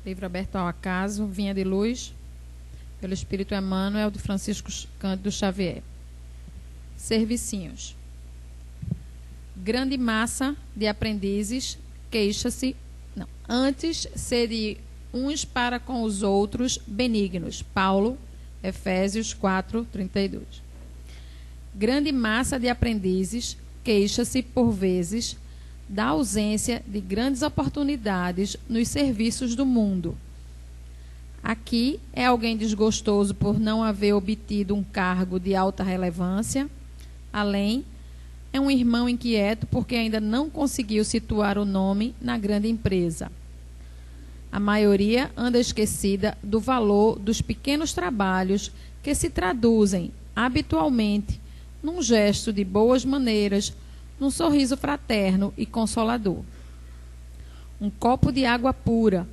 Livro Aberto ao Acaso, Vinha de Luz, pelo Espírito Emmanuel, de Francisco Cândido Xavier. Servicinhos. Grande massa de aprendizes queixa-se, antes sede uns para com os outros benignos. Paulo, Efésios 4, 32. Grande massa de aprendizes queixa-se, por vezes, da ausência de grandes oportunidades nos serviços do mundo. Aqui é alguém desgostoso por não haver obtido um cargo de alta relevância. Além, é um irmão inquieto porque ainda não conseguiu situar o nome na grande empresa. A maioria anda esquecida do valor dos pequenos trabalhos que se traduzem, habitualmente, num gesto de boas maneiras, num sorriso fraterno e consolador. Um copo de água pura,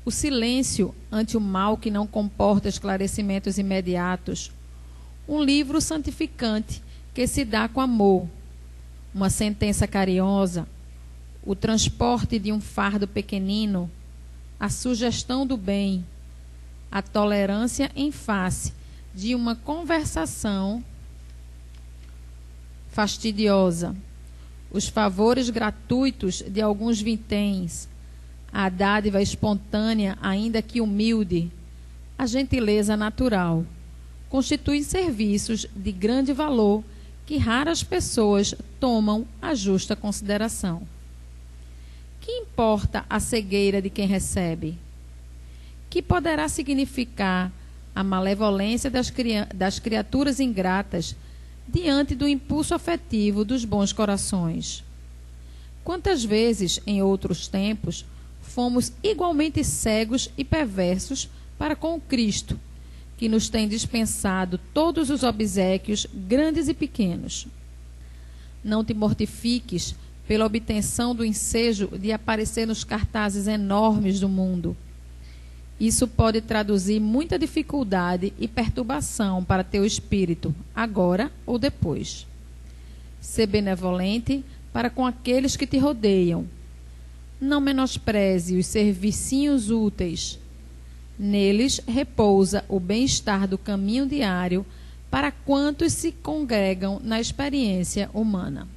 o silêncio ante o mal que não comporta esclarecimentos imediatos, um livro santificante que se dá com amor, uma sentença carinhosa, o transporte de um fardo pequenino, a sugestão do bem, a tolerância em face de uma conversação fastidiosa, os favores gratuitos de alguns vinténs, a dádiva espontânea, ainda que humilde, a gentileza natural, constituem serviços de grande valor que raras pessoas tomam a justa consideração. Que importa a cegueira de quem recebe? Que poderá significar a malevolência das criaturas ingratas diante do impulso afetivo dos bons corações? Quantas vezes, em outros tempos, fomos igualmente cegos e perversos para com o Cristo, que nos tem dispensado todos os obséquios, grandes e pequenos. Não te mortifiques pela obtenção do ensejo de aparecer nos cartazes enormes do mundo. Isso pode traduzir muita dificuldade e perturbação para teu espírito, agora ou depois. Ser benevolente para com aqueles que te rodeiam. Não menospreze os servicinhos úteis. Neles repousa o bem-estar do caminho diário para quantos se congregam na experiência humana.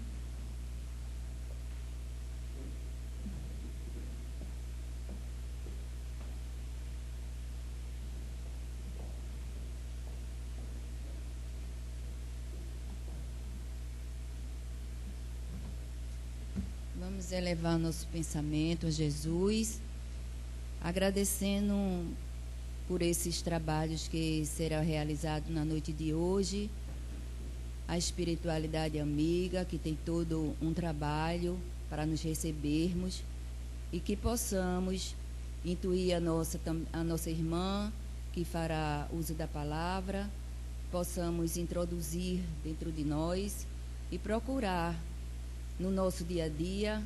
Vamos elevar nosso pensamento a Jesus, agradecendo por esses trabalhos que serão realizados na noite de hoje, a espiritualidade amiga, que tem todo um trabalho para nos recebermos e que possamos intuir a nossa irmã, que fará uso da palavra, possamos introduzir dentro de nós e procurar, no nosso dia a dia,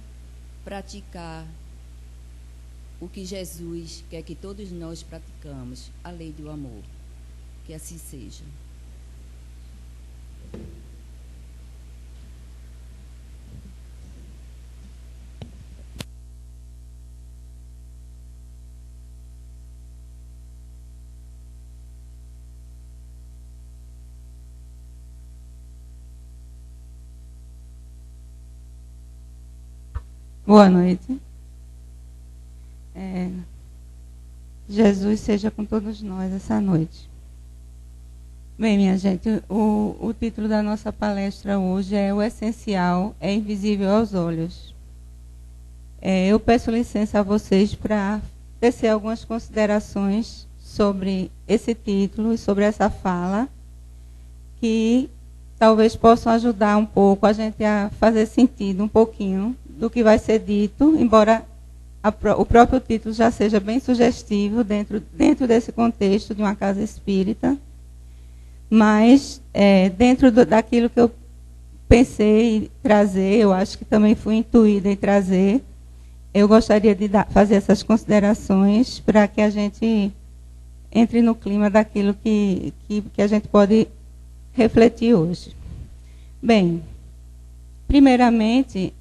praticar o que Jesus quer que todos nós praticamos, a lei do amor. Que assim seja. Boa noite. Jesus seja com todos nós essa noite. Bem, minha gente, o título da nossa palestra hoje é O Essencial é Invisível aos Olhos. Eu peço licença a vocês para tecer algumas considerações sobre esse título e sobre essa fala, que talvez possam ajudar um pouco a gente a fazer sentido um pouquinho do que vai ser dito, embora o próprio título já seja bem sugestivo dentro desse contexto de uma casa espírita, mas dentro daquilo que eu pensei em trazer, eu acho que também fui intuída em trazer, eu gostaria de fazer essas considerações para que a gente entre no clima daquilo que a gente pode refletir hoje. Bem, primeiramente,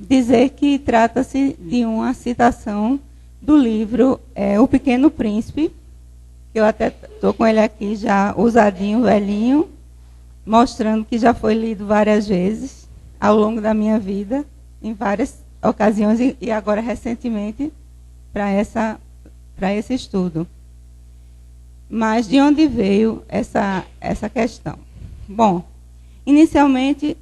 dizer que trata-se de uma citação do livro O Pequeno Príncipe, que eu até estou com ele aqui já usadinho, velhinho, mostrando que já foi lido várias vezes ao longo da minha vida, em várias ocasiões, e agora recentemente para esse estudo. Mas de onde veio essa questão? Bom, inicialmente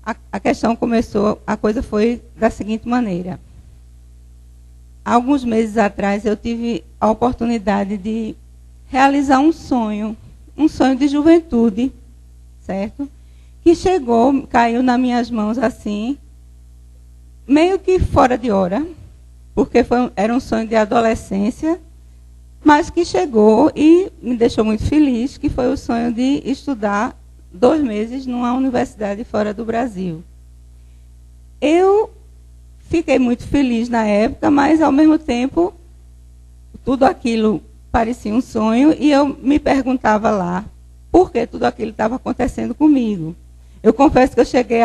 a questão começou, a coisa foi da seguinte maneira. Alguns meses atrás eu tive a oportunidade de realizar um sonho de juventude, certo? Que chegou, caiu nas minhas mãos assim, meio que fora de hora, porque era um sonho de adolescência, mas que chegou e me deixou muito feliz, que foi o sonho de estudar 2 meses numa universidade fora do Brasil. Eu fiquei muito feliz na época, mas, ao mesmo tempo, tudo aquilo parecia um sonho, e eu me perguntava lá por que tudo aquilo estava acontecendo comigo. Eu confesso que eu cheguei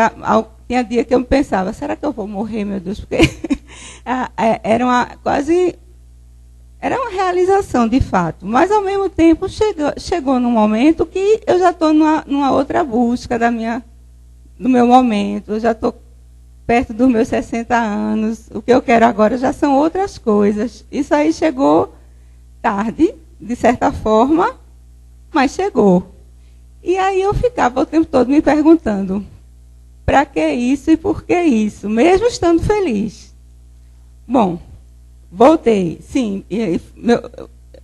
tinha dia que eu pensava, será que eu vou morrer, meu Deus? Porque era uma realização, de fato. Mas, ao mesmo tempo, chegou num momento que eu já estou numa outra busca do meu momento. Eu já estou perto dos meus 60 anos. O que eu quero agora já são outras coisas. Isso aí chegou tarde, de certa forma, mas chegou. E aí eu ficava o tempo todo me perguntando, para que isso e por que isso? Mesmo estando feliz. Bom, voltei, sim.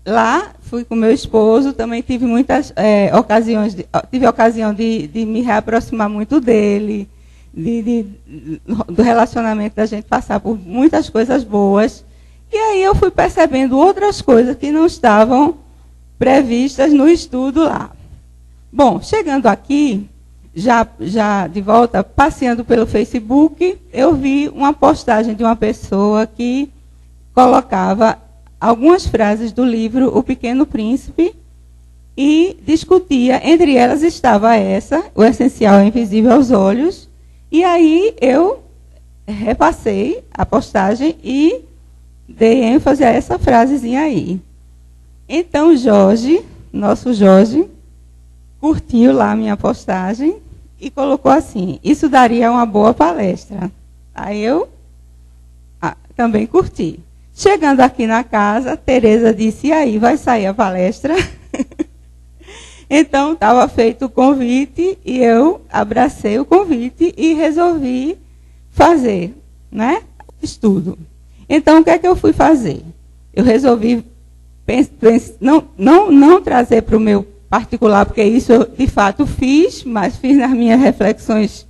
Lá fui com meu esposo, também tive muitas ocasiões, tive a ocasião de me reaproximar muito dele, do relacionamento, da gente passar por muitas coisas boas. E aí eu fui percebendo outras coisas que não estavam previstas no estudo lá. Bom, chegando aqui, já de volta, passeando pelo Facebook, eu vi uma postagem de uma pessoa que colocava algumas frases do livro O Pequeno Príncipe e discutia, entre elas estava essa, o essencial é invisível aos olhos, e aí eu repassei a postagem e dei ênfase a essa frasezinha aí. Então Jorge, nosso Jorge, curtiu lá a minha postagem e colocou assim, isso daria uma boa palestra. Aí eu também curti. Chegando aqui na casa, Tereza disse, e aí, vai sair a palestra? Então, estava feito o convite e eu abracei o convite e resolvi fazer, né, estudo. Então, o que é que eu fui fazer? Eu resolvi não trazer para o meu particular, porque isso eu, de fato, fiz, mas fiz nas minhas reflexões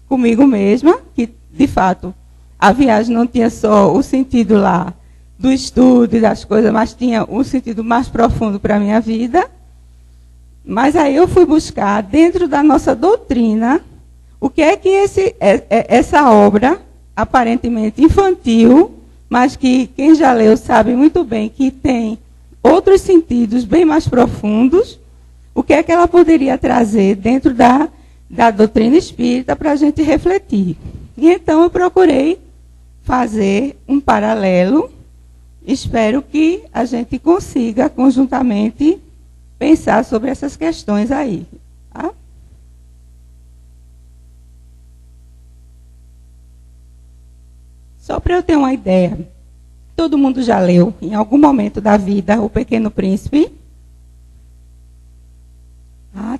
comigo mesma, que, de fato, a viagem não tinha só o sentido lá do estudo e das coisas, mas tinha um sentido mais profundo para a minha vida. Mas aí eu fui buscar, dentro da nossa doutrina, o que é que essa obra, aparentemente infantil, mas que quem já leu sabe muito bem que tem outros sentidos bem mais profundos, o que é que ela poderia trazer dentro da doutrina espírita para a gente refletir. E então eu procurei fazer um paralelo. Espero que a gente consiga, conjuntamente, pensar sobre essas questões aí. Tá? Só para eu ter uma ideia, todo mundo já leu, em algum momento da vida, O Pequeno Príncipe?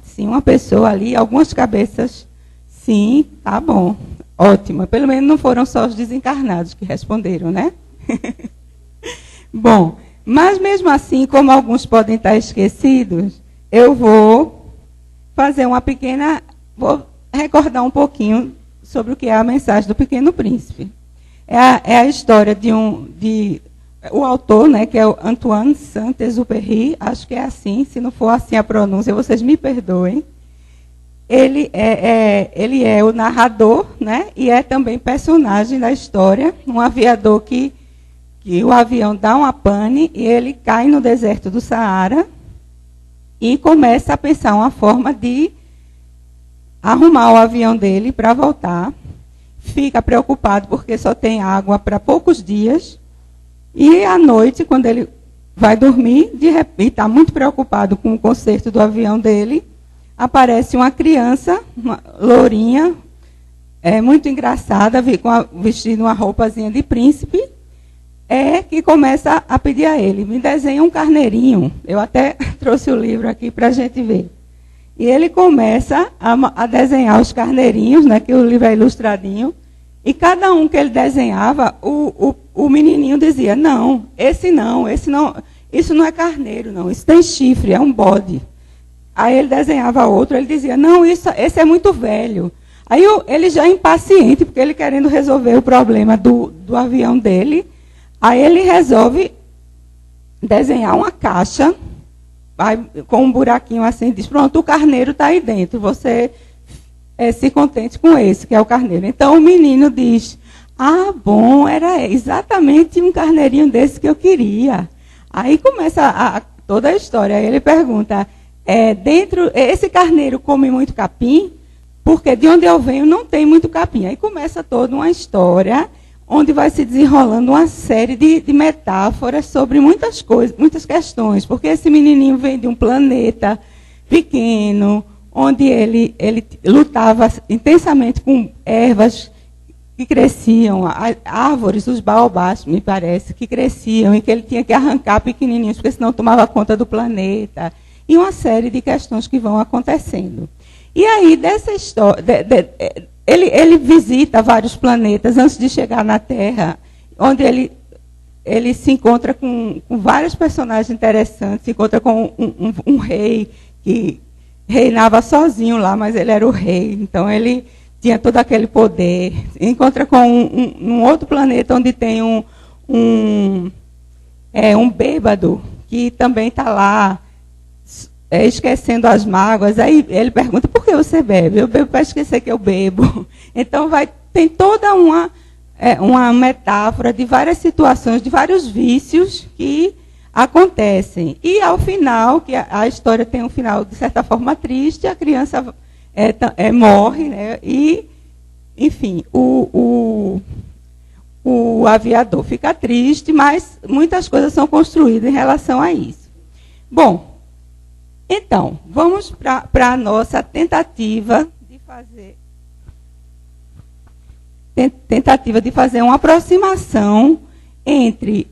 Sim, uma pessoa ali, algumas cabeças. Sim, tá bom. Ótimo. Pelo menos não foram só os desencarnados que responderam, né? Bom, mas mesmo assim, como alguns podem estar esquecidos, eu vou fazer vou recordar um pouquinho sobre o que é a mensagem do Pequeno Príncipe. É a história o autor, né, que é o Antoine Saint-Exupéry, acho que é assim, se não for assim a pronúncia, vocês me perdoem. Ele é o narrador, né, e é também personagem da história, um aviador que o avião dá uma pane e ele cai no deserto do Saara e começa a pensar uma forma de arrumar o avião dele para voltar. Fica preocupado porque só tem água para poucos dias E à noite, quando ele vai dormir, de repente, está muito preocupado com o conserto do avião dele, aparece uma criança, uma lourinha, muito engraçada, vestindo uma roupazinha de príncipe, que começa a pedir a ele, me desenha um carneirinho. Eu até trouxe o livro aqui para a gente ver. E ele começa a desenhar os carneirinhos, né, que o livro é ilustradinho, e cada um que ele desenhava, o menininho dizia, não, esse não, isso não é carneiro, não, isso tem chifre, é um bode. Aí ele desenhava outro, ele dizia, não, esse é muito velho. Aí ele já impaciente, porque ele querendo resolver o problema do avião dele, aí ele resolve desenhar uma caixa, com um buraquinho assim, diz, pronto, o carneiro está aí dentro, você se contente com esse, que é o carneiro. Então o menino diz, bom, era exatamente um carneirinho desse que eu queria. Aí começa toda a história, aí ele pergunta, esse carneiro come muito capim? Porque de onde eu venho não tem muito capim. Aí começa toda uma história, onde vai se desenrolando uma série de metáforas sobre muitas coisas, muitas questões, porque esse menininho vem de um planeta pequeno, onde ele lutava intensamente com ervas que cresciam, árvores, os baobás, me parece, que cresciam, e que ele tinha que arrancar pequenininhos, porque senão tomava conta do planeta, e uma série de questões que vão acontecendo. E aí, dessa história, ele visita vários planetas antes de chegar na Terra, onde ele se encontra com vários personagens interessantes, se encontra com um rei que reinava sozinho lá, mas ele era o rei, então ele tinha todo aquele poder. Encontra com um outro planeta onde tem um bêbado que também está lá, esquecendo as mágoas. Aí ele pergunta, por que você bebe? Eu bebo para esquecer que eu bebo. Então tem toda uma metáfora de várias situações, de vários vícios que acontecem. E ao final, que a história tem um final de certa forma triste, a criança morre, né? E, enfim, o aviador fica triste, mas muitas coisas são construídas em relação a isso. Bom, então, vamos para a nossa tentativa de fazer uma aproximação entre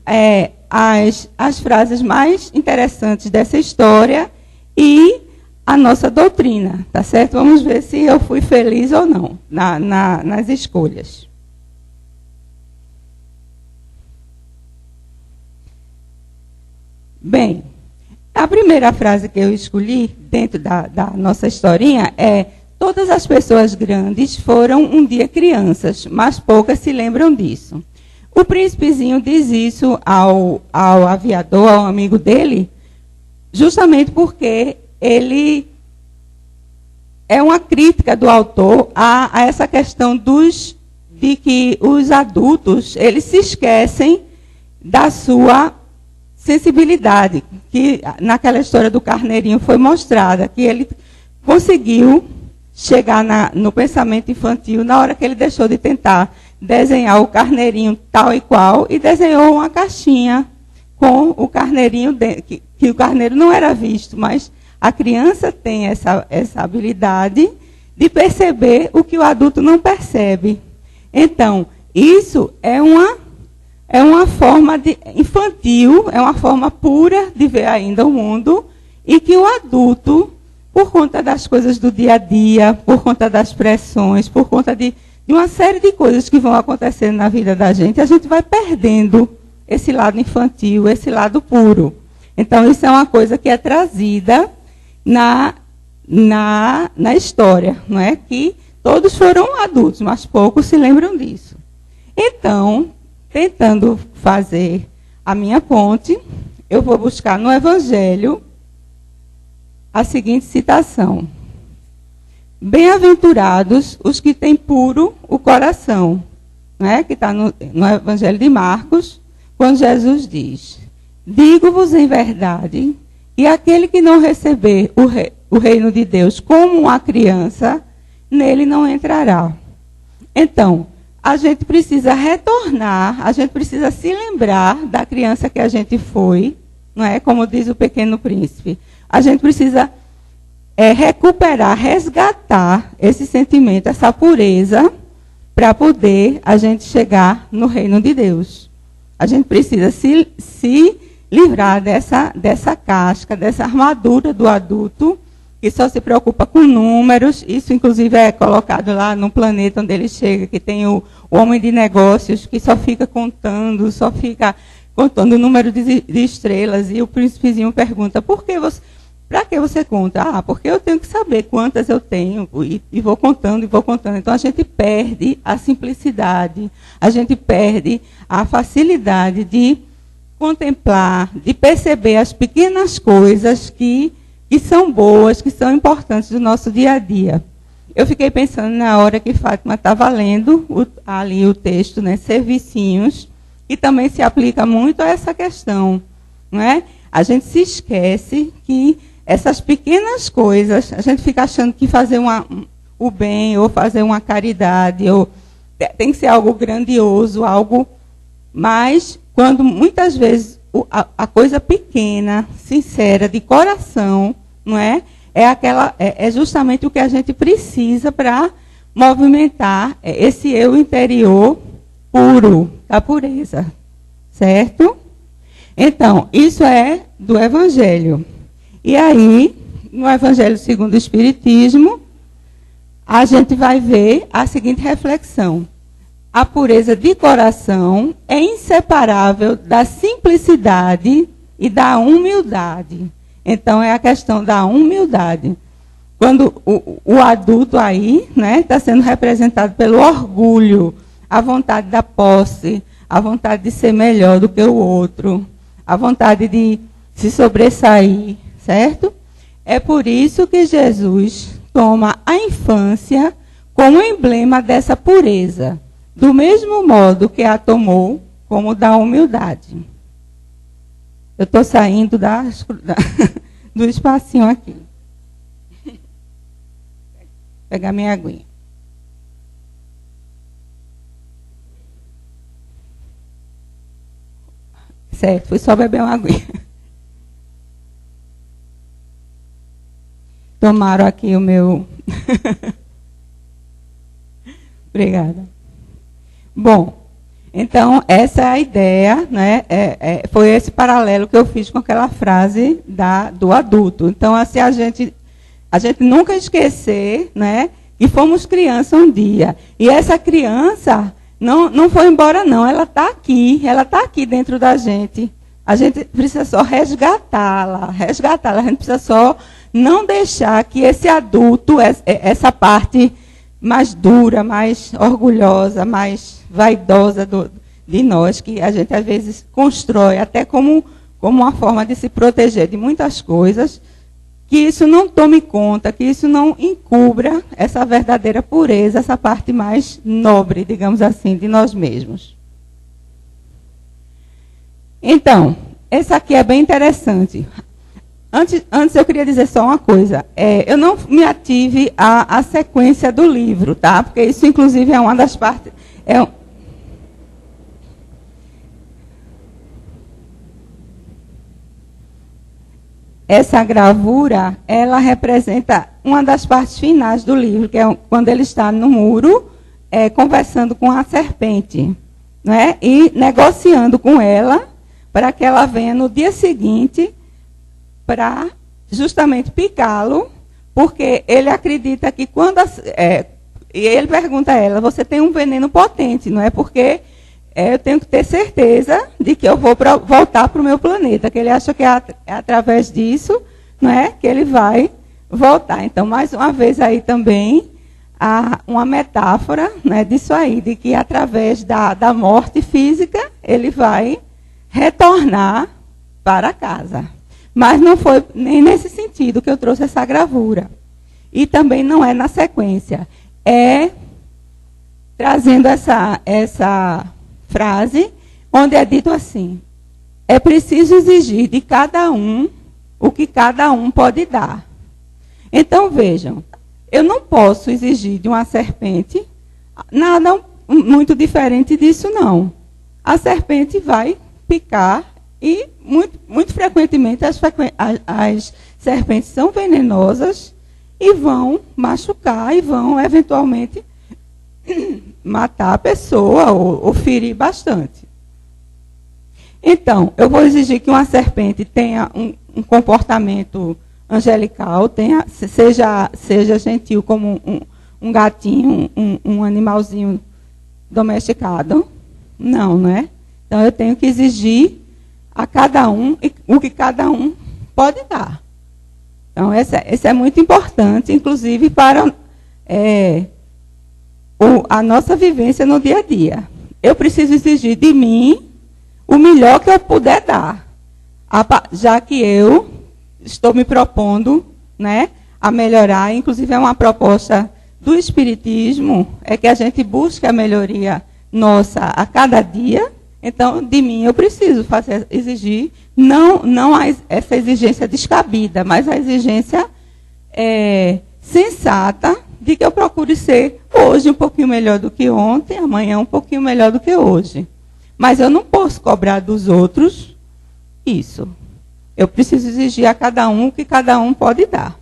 as frases mais interessantes dessa história e a nossa doutrina, tá certo? Vamos ver se eu fui feliz ou não nas escolhas. Bem, a primeira frase que eu escolhi dentro da nossa historinha é: todas as pessoas grandes foram um dia crianças, mas poucas se lembram disso. O príncipezinho diz isso ao aviador, ao amigo dele, justamente porque ele é uma crítica do autor a essa questão de que os adultos eles se esquecem da sua sensibilidade, que naquela história do carneirinho foi mostrada, que ele conseguiu chegar no pensamento infantil na hora que ele deixou de tentar desenhar o carneirinho tal e qual e desenhou uma caixinha com o carneirinho, que o carneiro não era visto, mas a criança tem essa habilidade de perceber o que o adulto não percebe. Então, isso é uma forma infantil, é uma forma pura de ver ainda o mundo, e que o adulto, por conta das coisas do dia a dia, por conta das pressões, por conta de uma série de coisas que vão acontecendo na vida da gente, a gente vai perdendo esse lado infantil, esse lado puro. Então, isso é uma coisa que é trazida na história, não é? Que todos foram adultos, mas poucos se lembram disso. Então, tentando fazer a minha ponte, eu vou buscar no Evangelho a seguinte citação: bem-aventurados os que têm puro o coração, né? Que está no Evangelho de Marcos, quando Jesus diz: digo-vos em verdade, e aquele que não receber o reino de Deus como uma criança, nele não entrará. Então, a gente precisa retornar, a gente precisa se lembrar da criança que a gente foi, não é? Como diz o Pequeno Príncipe. A gente precisa recuperar, resgatar esse sentimento, essa pureza, para poder a gente chegar no reino de Deus. A gente precisa se livrar dessa casca, dessa armadura do adulto, que só se preocupa com números. Isso, inclusive, é colocado lá no planeta onde ele chega, que tem o homem de negócios, que só fica contando o número de estrelas. E o príncipezinho pergunta, para que você conta? Ah, porque eu tenho que saber quantas eu tenho, e vou contando, e vou contando. Então, a gente perde a simplicidade, a gente perde a facilidade de contemplar, de perceber as pequenas coisas que são boas, que são importantes do nosso dia a dia. Eu fiquei pensando na hora que Fátima estava lendo ali o texto, né, servicinhos, e também se aplica muito a essa questão, não é? A gente se esquece que essas pequenas coisas, a gente fica achando que fazer o bem, ou fazer uma caridade, ou tem que ser algo grandioso, algo, mas quando muitas vezes a coisa pequena, sincera, de coração, não é? É justamente o que a gente precisa para movimentar esse eu interior puro, da pureza. Certo? Então, isso é do Evangelho. E aí, no Evangelho segundo o Espiritismo, a gente vai ver a seguinte reflexão. A pureza de coração é inseparável da simplicidade e da humildade. Então, é a questão da humildade. Quando o adulto aí, né, está sendo representado pelo orgulho, a vontade da posse, a vontade de ser melhor do que o outro, a vontade de se sobressair, certo? É por isso que Jesus toma a infância como emblema dessa pureza, do mesmo modo que a tomou como da humildade. Eu estou saindo do espacinho aqui. Vou pegar minha aguinha. Certo, fui só beber uma aguinha. Tomaram aqui o meu... Obrigada. Bom, então, essa é a ideia, né? Foi esse paralelo que eu fiz com aquela frase do adulto. Então, assim, a gente nunca esquecer, né, que fomos criança um dia. E essa criança não foi embora, não. Ela está aqui dentro da gente. A gente precisa só resgatá-la. A gente precisa só não deixar que esse adulto, essa parte mais dura, mais orgulhosa, mais vaidosa de nós, que a gente às vezes constrói até como uma forma de se proteger de muitas coisas, que isso não tome conta, que isso não encubra essa verdadeira pureza, essa parte mais nobre, digamos assim, de nós mesmos. Então, essa aqui é bem interessante. Antes eu queria dizer só uma coisa. Eu não me ative à sequência do livro, tá? Porque isso, inclusive, é uma das partes... Essa gravura, ela representa uma das partes finais do livro, que é quando ele está no muro, conversando com a serpente, né? E negociando com ela, para que ela venha no dia seguinte para justamente picá-lo, porque ele acredita que quando... e ele pergunta a ela, você tem um veneno potente, não é? Porque eu tenho que ter certeza de que eu vou voltar para o meu planeta, que ele acha que é através disso, não é, que ele vai voltar. Então, mais uma vez aí também, há uma metáfora, né, disso aí, de que através da morte física, ele vai retornar para casa. Mas não foi nem nesse sentido que eu trouxe essa gravura. E também não é na sequência. É trazendo essa frase, onde é dito assim: é preciso exigir de cada um o que cada um pode dar. Então, vejam, eu não posso exigir de uma serpente nada muito diferente disso, não. A serpente vai picar e, muito frequentemente, as serpentes são venenosas e vão machucar e vão, eventualmente, matar a pessoa ou ferir bastante. Então, eu vou exigir que uma serpente tenha um comportamento angelical, seja gentil como um gatinho, um animalzinho domesticado. Não, não é? Então, eu tenho que exigir a cada um o que cada um pode dar. Então, esse é muito importante, inclusive para a nossa vivência no dia a dia. Eu preciso exigir de mim o melhor que eu puder dar, já que eu estou me propondo, né, a melhorar. Inclusive, é uma proposta do Espiritismo, é que a gente busque a melhoria nossa a cada dia. Então, de mim, eu preciso exigir, não essa exigência descabida, mas a exigência sensata de que eu procure ser hoje um pouquinho melhor do que ontem, amanhã um pouquinho melhor do que hoje. Mas eu não posso cobrar dos outros isso. Eu preciso exigir a cada um o que cada um pode dar.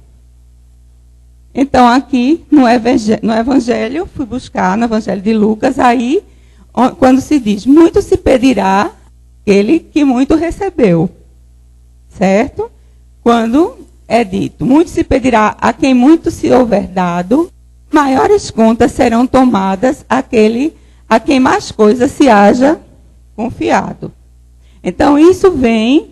Então, aqui no Evangelho, fui buscar no Evangelho de Lucas, aí, quando se diz, muito se pedirá aquele que muito recebeu. Certo? Quando é dito, muito se pedirá a quem muito se houver dado, maiores contas serão tomadas àquele a quem mais coisas se haja confiado. Então, isso vem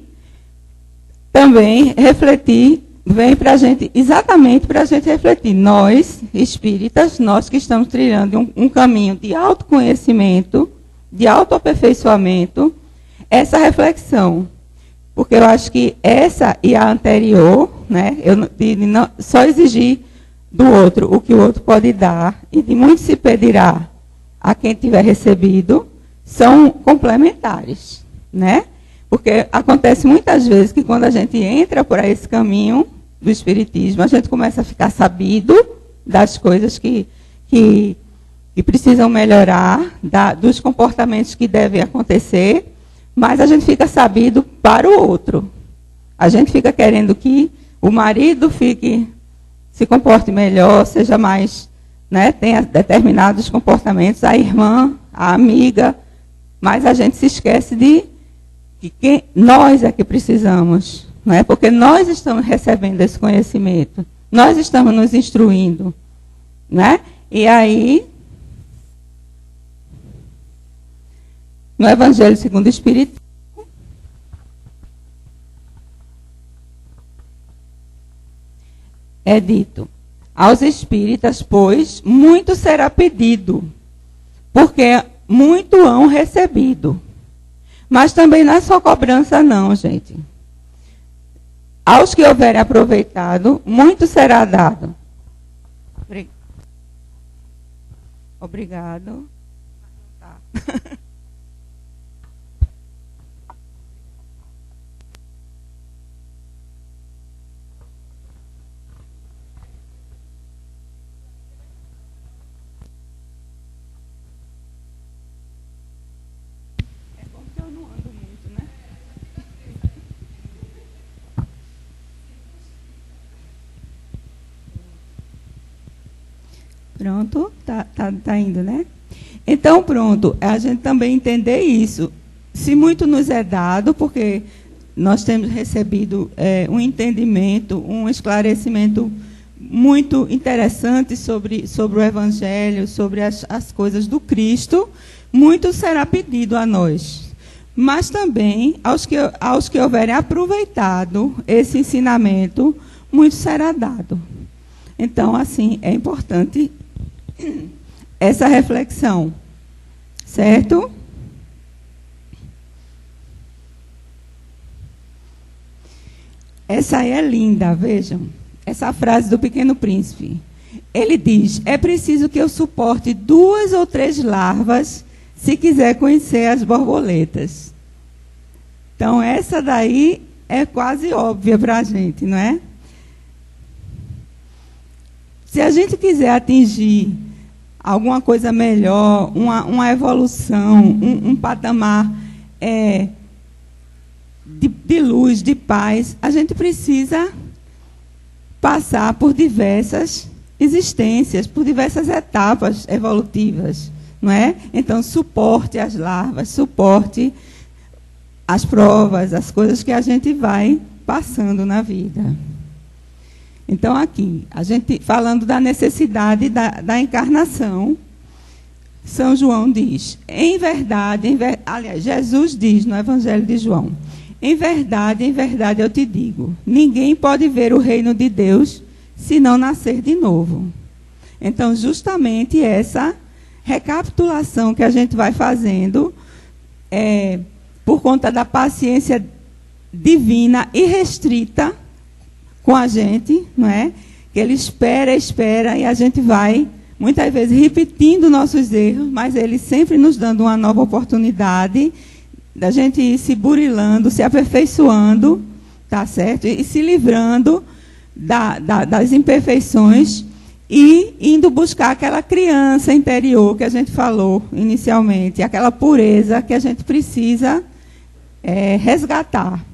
também refletir, vem para a gente, exatamente para a gente refletir. Nós, espíritas, nós que estamos trilhando um caminho de autoconhecimento, de autoaperfeiçoamento, essa reflexão. Porque eu acho que essa e a anterior, né, só exigir do outro o que o outro pode dar, e de muito se pedirá a quem tiver recebido, são complementares, né? Porque acontece muitas vezes que quando a gente entra por esse caminho do Espiritismo, a gente começa a ficar sabido das coisas que precisam melhorar, dos comportamentos que devem acontecer, mas a gente fica sabido para o outro. A gente fica querendo que o marido se comporte melhor, seja mais, né, tenha determinados comportamentos, a irmã, a amiga, mas a gente se esquece de que nós é que precisamos, não é? Porque nós estamos recebendo esse conhecimento, nós estamos nos instruindo, né? E aí, no Evangelho segundo o Espiritismo, é dito, aos espíritas, pois, muito será pedido, porque muito hão recebido. Mas também não é só cobrança, não, gente. Aos que houverem aproveitado, muito será dado. Obrigado. Tá. Pronto, tá indo, né? Então, pronto, a gente também entender isso. Se muito nos é dado, porque nós temos recebido um entendimento, um esclarecimento muito interessante sobre o Evangelho, sobre as coisas do Cristo, muito será pedido a nós. Mas também, aos que houverem aproveitado esse ensinamento, muito será dado. Então, assim, é importante essa reflexão, certo? Essa aí é linda, vejam. Essa frase do Pequeno Príncipe. Ele diz, é preciso que eu suporte 2 ou 3 larvas se quiser conhecer as borboletas. Então, essa daí é quase óbvia para a gente, não é? Se a gente quiser atingir alguma coisa melhor, uma evolução, um patamar de luz, de paz, a gente precisa passar por diversas existências, por diversas etapas evolutivas, não é? Então, suporte as larvas, suporte as provas, as coisas que a gente vai passando na vida. Então, aqui, a gente falando da necessidade da encarnação, São João diz, aliás, Jesus diz no Evangelho de João, em verdade eu te digo, ninguém pode ver o reino de Deus se não nascer de novo. Então, justamente essa recapitulação que a gente vai fazendo, por conta da paciência divina e restrita com a gente, não é? Que ele espera, e a gente vai, muitas vezes, repetindo nossos erros, mas ele sempre nos dando uma nova oportunidade da gente ir se burilando, se aperfeiçoando, tá certo? E se livrando das imperfeições e indo buscar aquela criança interior que a gente falou inicialmente, aquela pureza que a gente precisa resgatar.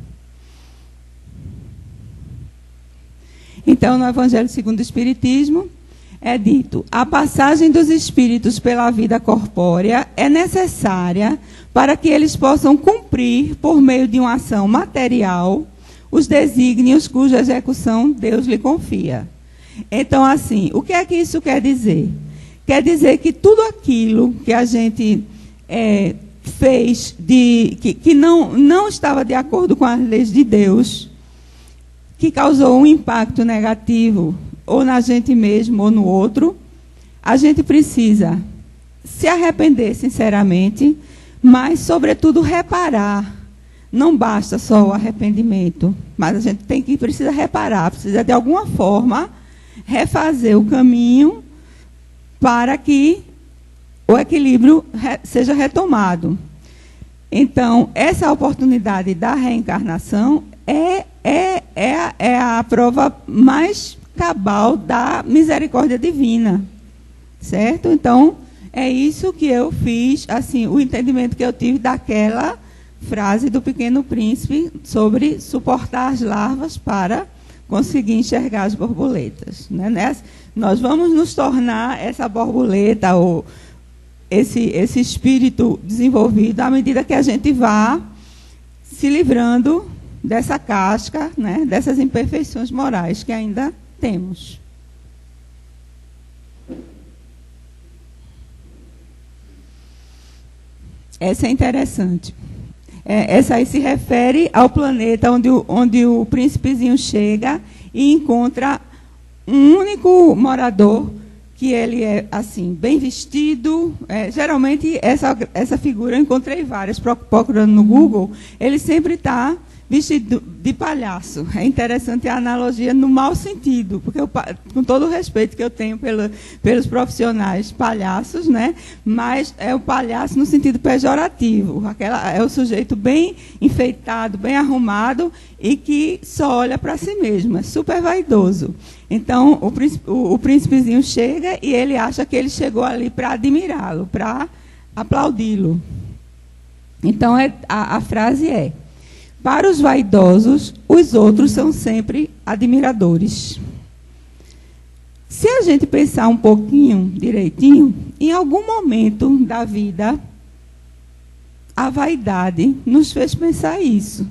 Então, no Evangelho segundo o Espiritismo, é dito, a passagem dos espíritos pela vida corpórea é necessária para que eles possam cumprir, por meio de uma ação material, os desígnios cuja execução Deus lhe confia. Então, assim, o que é que isso quer dizer? Quer dizer que tudo aquilo que a gente fez, que não estava de acordo com as leis de Deus, que causou um impacto negativo, ou na gente mesmo, ou no outro, a gente precisa se arrepender sinceramente, mas, sobretudo, reparar. Não basta só o arrependimento, mas a gente precisa reparar, precisa, de alguma forma, refazer o caminho para que o equilíbrio seja retomado. Então, essa oportunidade da reencarnação é a prova mais cabal da misericórdia divina, certo? Então, é isso que eu fiz, assim, o entendimento que eu tive daquela frase do Pequeno Príncipe sobre suportar as larvas para conseguir enxergar as borboletas, né? Nós vamos nos tornar essa borboleta ou esse espírito desenvolvido à medida que a gente vá se livrando dessa casca, né, dessas imperfeições morais que ainda temos. Essa é interessante. Essa aí se refere ao planeta onde o príncipezinho chega e encontra um único morador, que ele é assim, bem vestido. Geralmente, essa figura, eu encontrei várias, procurando no Google, ele sempre está vestido de palhaço. É interessante a analogia no mau sentido, porque com todo o respeito que eu tenho pelos profissionais palhaços, né? Mas é o palhaço no sentido pejorativo. É o sujeito bem enfeitado, bem arrumado e que só olha para si mesmo, é super vaidoso. Então, o príncipezinho chega e ele acha que ele chegou ali para admirá-lo, para aplaudi-lo. Então, a frase é: para os vaidosos, os outros são sempre admiradores. Se a gente pensar um pouquinho direitinho, em algum momento da vida, a vaidade nos fez pensar isso,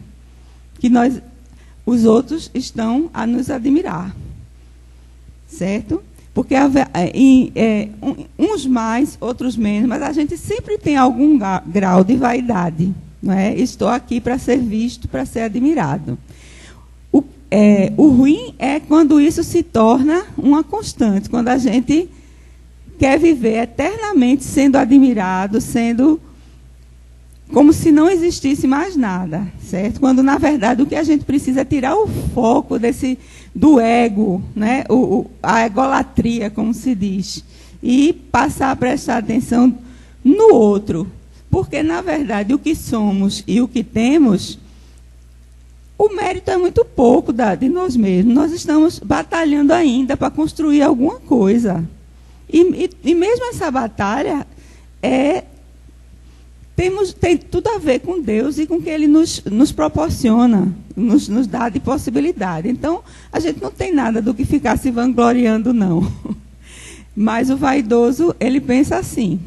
que os outros estão a nos admirar, certo? Porque uns mais, outros menos, mas a gente sempre tem algum grau de vaidade. Não é? Estou aqui para ser visto, para ser admirado. O ruim é quando isso se torna uma constante, quando a gente quer viver eternamente sendo admirado, sendo como se não existisse mais nada, certo? Quando, na verdade, o que a gente precisa é tirar o foco do ego, né? A egolatria, como se diz, e passar a prestar atenção no outro. Porque, na verdade, o que somos e o que temos, o mérito é muito pouco de nós mesmos. Nós estamos batalhando ainda para construir alguma coisa. E mesmo essa batalha tem tudo a ver com Deus e com o que Ele nos proporciona, nos dá de possibilidade. Então, a gente não tem nada do que ficar se vangloriando, não. Mas o vaidoso, ele pensa assim.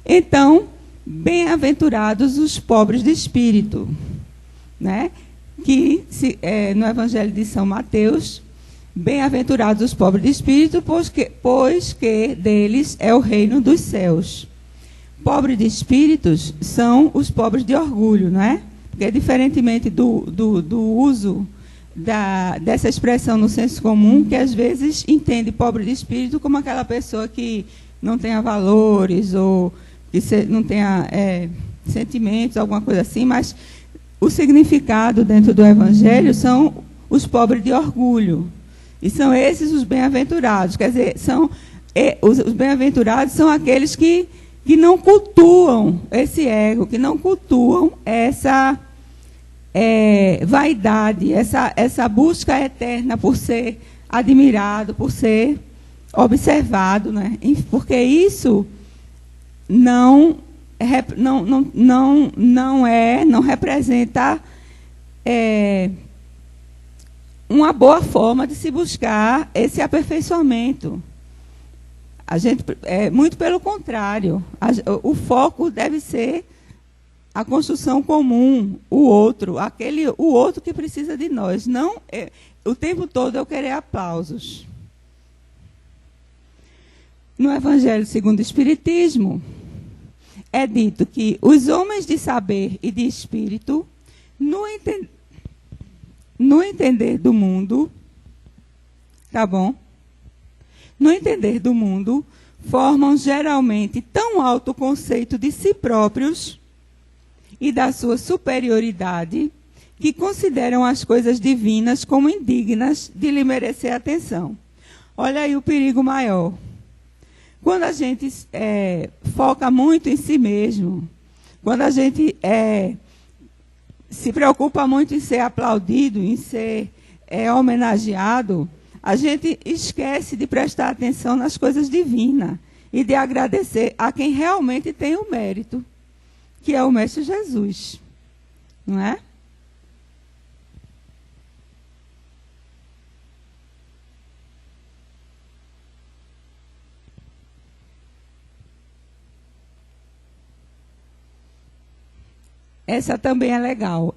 Então, bem-aventurados os pobres de espírito, né? Que no Evangelho de São Mateus, bem-aventurados os pobres de espírito, pois que deles é o reino dos céus. Pobres de espíritos são os pobres de orgulho, não é? Porque, diferentemente do uso dessa expressão no senso comum, que às vezes entende pobre de espírito como aquela pessoa que não tenha valores ou que não tenha sentimentos, alguma coisa assim, mas o significado dentro do Evangelho são os pobres de orgulho. E são esses os bem-aventurados. Quer dizer, os bem-aventurados são aqueles que não cultuam esse ego, que não cultuam essa vaidade, essa busca eterna por ser admirado, por ser observado, né? Porque isso não representa uma boa forma de se buscar esse aperfeiçoamento. Muito pelo contrário, o foco deve ser a construção comum, o outro que precisa de nós. Não, o tempo todo eu querer aplausos. No Evangelho segundo o Espiritismo, é dito que os homens de saber e de espírito, no entender do mundo, tá bom? No entender do mundo, formam geralmente tão alto conceito de si próprios e da sua superioridade que consideram as coisas divinas como indignas de lhe merecer atenção. Olha aí o perigo maior. Quando a gente foca muito em si mesmo, quando a gente se preocupa muito em ser aplaudido, em ser homenageado, a gente esquece de prestar atenção nas coisas divinas e de agradecer a quem realmente tem o mérito, que é o Mestre Jesus. Não é? Essa também é legal.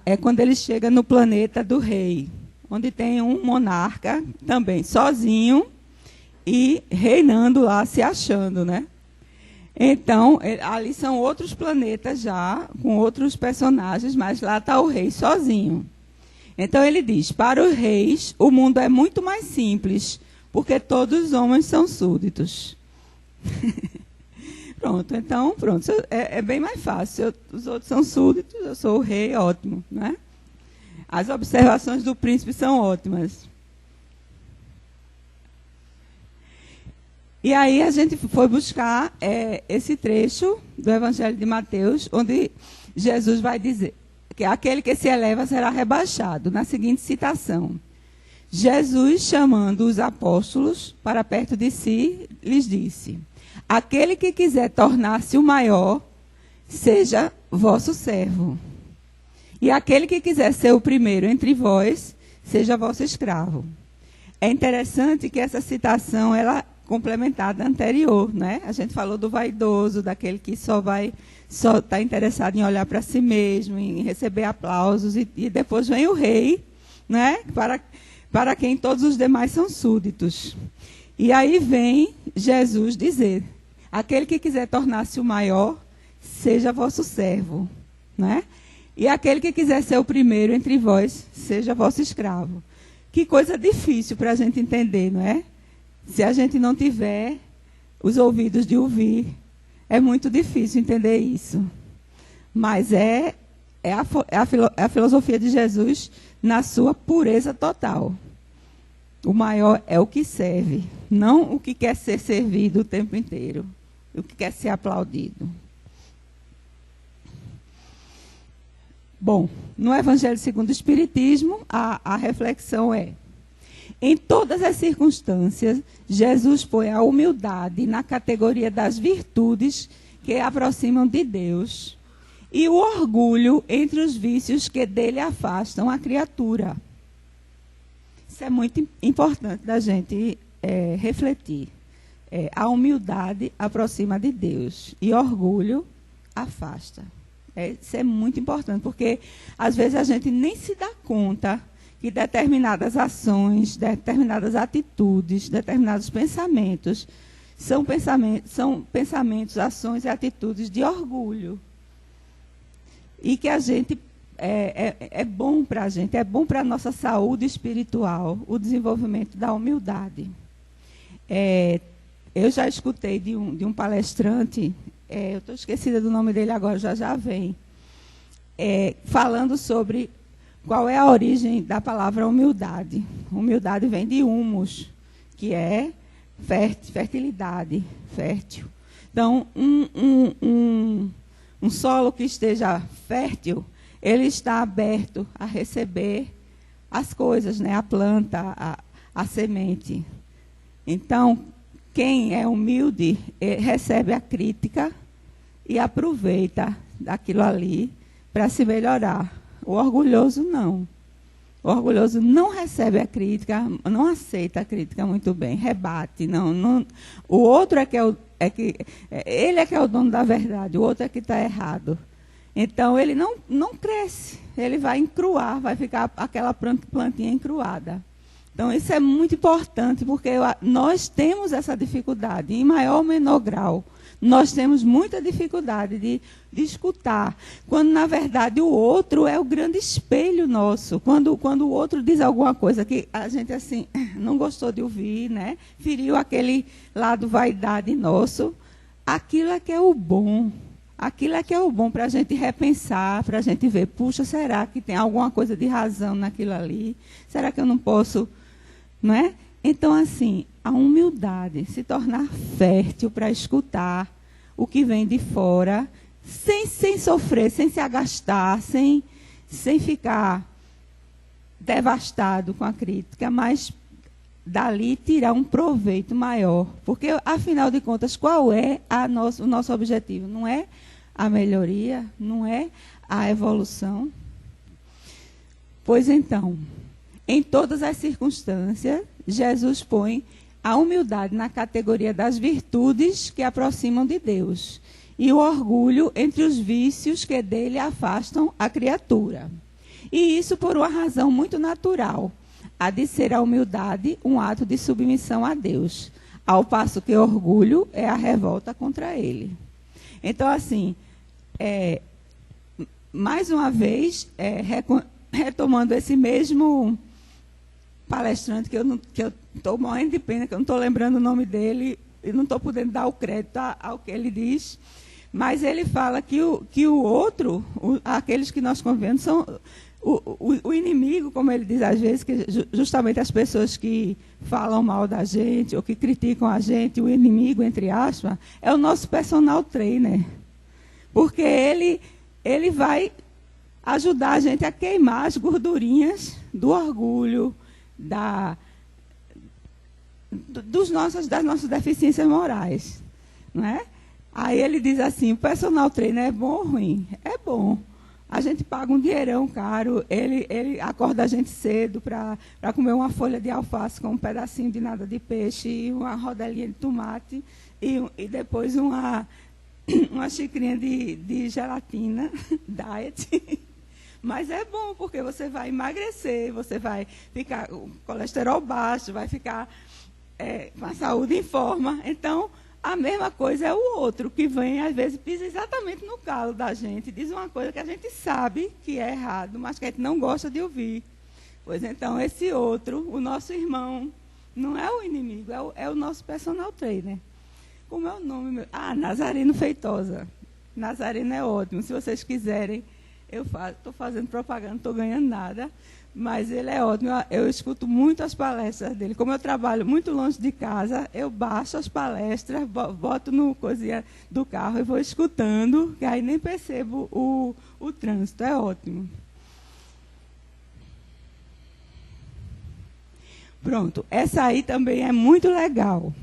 É quando ele chega no planeta do rei, onde tem um monarca também sozinho e reinando lá, se achando, né? Então, ali são outros planetas já, com outros personagens, mas lá está o rei sozinho. Então ele diz, para os reis, o mundo é muito mais simples, porque todos os homens são súditos. Pronto, é bem mais fácil. Os outros são súditos, eu sou o rei, ótimo, né? As observações do príncipe são ótimas. E aí a gente foi buscar esse trecho do Evangelho de Mateus, onde Jesus vai dizer que aquele que se eleva será rebaixado, na seguinte citação. Jesus, chamando os apóstolos para perto de si, lhes disse: aquele que quiser tornar-se o maior, seja vosso servo. E aquele que quiser ser o primeiro entre vós, seja vosso escravo. É interessante que essa citação, ela é complementar da anterior, né? A gente falou do vaidoso, daquele que só está interessado em olhar para si mesmo, em receber aplausos, e depois vem o rei, né? Para quem todos os demais são súditos. E aí vem Jesus dizer: aquele que quiser tornar-se o maior, seja vosso servo, né? E aquele que quiser ser o primeiro entre vós, seja vosso escravo. Que coisa difícil para a gente entender, não é? Se a gente não tiver os ouvidos de ouvir, é muito difícil entender isso. Mas é a filosofia de Jesus na sua pureza total. O maior é o que serve, não o que quer ser servido o tempo inteiro, o que quer ser aplaudido. Bom, no Evangelho segundo o Espiritismo, a reflexão é: Em todas as circunstâncias, Jesus põe a humildade na categoria das virtudes que aproximam de Deus e o orgulho entre os vícios que dele afastam a criatura. Isso é muito importante da gente refletir. A humildade aproxima de Deus e orgulho afasta. Isso é muito importante, porque às vezes a gente nem se dá conta que determinadas ações, determinadas atitudes, determinados pensamentos são pensamentos, ações e atitudes de orgulho. E que a gente é bom para a gente, é bom para a nossa saúde espiritual, o desenvolvimento da humildade. Eu já escutei de um palestrante, eu estou esquecida do nome dele agora, já vem, falando sobre qual é a origem da palavra humildade. Humildade vem de humus, que é fertilidade, fértil. Então, um solo que esteja fértil, ele está aberto a receber as coisas, né? A planta, a semente. Então, quem é humilde recebe a crítica e aproveita daquilo ali para se melhorar. O orgulhoso não. O orgulhoso não recebe a crítica, não aceita a crítica muito bem, rebate. Não. O outro ele é que é o dono da verdade, o outro é que está errado. Então, ele não cresce, ele vai encruar, vai ficar aquela plantinha encruada. Então, isso é muito importante, porque nós temos essa dificuldade, em maior ou menor grau. Nós temos muita dificuldade de escutar, quando, na verdade, o outro é o grande espelho nosso. Quando o outro diz alguma coisa que a gente assim não gostou de ouvir, né? Feriu aquele lado vaidade nosso, aquilo é que é o bom. Aquilo é que é o bom para a gente repensar, para a gente ver, puxa, será que tem alguma coisa de razão naquilo ali? Será que eu não posso, não é? Então, assim, a humildade, se tornar fértil para escutar o que vem de fora, sem sofrer, sem se agastar, sem ficar devastado com a crítica, mas dali tirar um proveito maior. Porque, afinal de contas, qual é o nosso objetivo? Não é a melhoria, não é a evolução? Pois então, em todas as circunstâncias, Jesus põe a humildade na categoria das virtudes que aproximam de Deus e o orgulho entre os vícios que dele afastam a criatura. E isso por uma razão muito natural, a de ser a humildade um ato de submissão a Deus, ao passo que orgulho é a revolta contra ele. Então, assim, mais uma vez, retomando esse mesmo palestrante que eu estou morrendo de pena, que eu não estou lembrando o nome dele, e não estou podendo dar o crédito ao que ele diz, mas ele fala que o outro, aqueles que nós convivemos, são o inimigo, como ele diz às vezes, que justamente as pessoas que falam mal da gente, ou que criticam a gente, o inimigo, entre aspas, é o nosso personal trainer. Porque ele vai ajudar a gente a queimar as gordurinhas do orgulho, das nossas deficiências morais, não é? Aí ele diz assim, o personal trainer é bom ou ruim? É bom. A gente paga um dinheirão caro, ele acorda a gente cedo para comer uma folha de alface com um pedacinho de nada de peixe e uma rodelinha de tomate e depois uma xicrinha de gelatina diet. Mas é bom, porque você vai emagrecer, você vai ficar com colesterol baixo, vai ficar com a saúde em forma. Então, a mesma coisa é o outro, que vem, às vezes, pisa exatamente no calo da gente, diz uma coisa que a gente sabe que é errado, mas que a gente não gosta de ouvir. Pois então, esse outro, o nosso irmão, não é o inimigo, é o nosso personal trainer. Como é o nome? Nazareno Feitosa. Nazareno é ótimo, se vocês quiserem. Eu estou fazendo propaganda, não estou ganhando nada, mas ele é ótimo. Eu escuto muito as palestras dele. Como eu trabalho muito longe de casa, eu baixo as palestras, boto no cozinha do carro e vou escutando, que aí nem percebo o trânsito. É ótimo. Pronto, essa aí também é muito legal.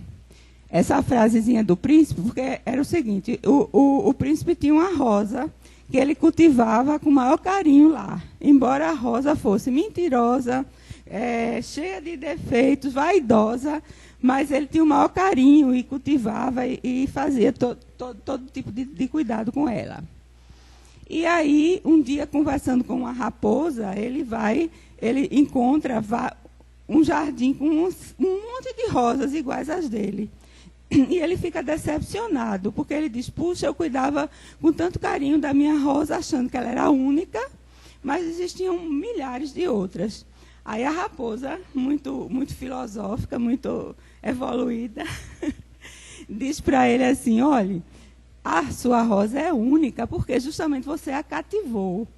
Essa frasezinha do príncipe, porque era o seguinte, o príncipe tinha uma rosa que ele cultivava com o maior carinho lá. Embora a rosa fosse mentirosa, cheia de defeitos, vaidosa, mas ele tinha o maior carinho e cultivava e fazia todo tipo de cuidado com ela. E aí, um dia, conversando com uma raposa, ele encontra um jardim com um monte de rosas iguais às dele. E ele fica decepcionado, porque ele diz, puxa, eu cuidava com tanto carinho da minha rosa, achando que ela era única, mas existiam milhares de outras. Aí a raposa, muito filosófica, muito evoluída, diz para ele assim, olhe, a sua rosa é única, porque justamente você a cativou.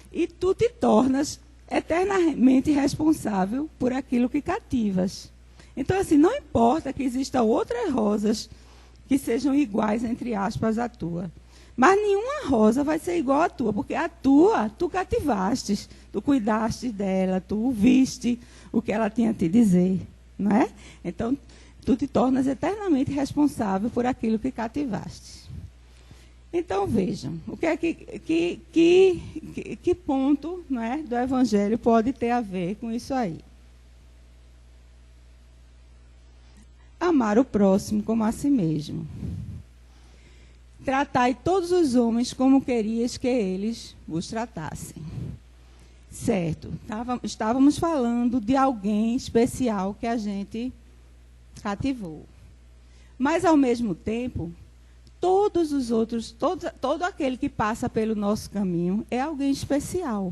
E tu te tornas eternamente responsável por aquilo que cativas. Então, assim, não importa que existam outras rosas que sejam iguais, entre aspas, à tua. Mas nenhuma rosa vai ser igual à tua, porque a tua, tu cativaste, tu cuidaste dela, tu viste o que ela tinha a te dizer, não é? Então, tu te tornas eternamente responsável por aquilo que cativaste. Então, vejam, o que é que ponto, não é, do Evangelho pode ter a ver com isso aí? Amar o próximo como a si mesmo. Tratai todos os homens como querias que eles vos tratassem. Certo, estávamos falando de alguém especial que a gente cativou. Mas, ao mesmo tempo, todos os outros, todo aquele que passa pelo nosso caminho é alguém especial.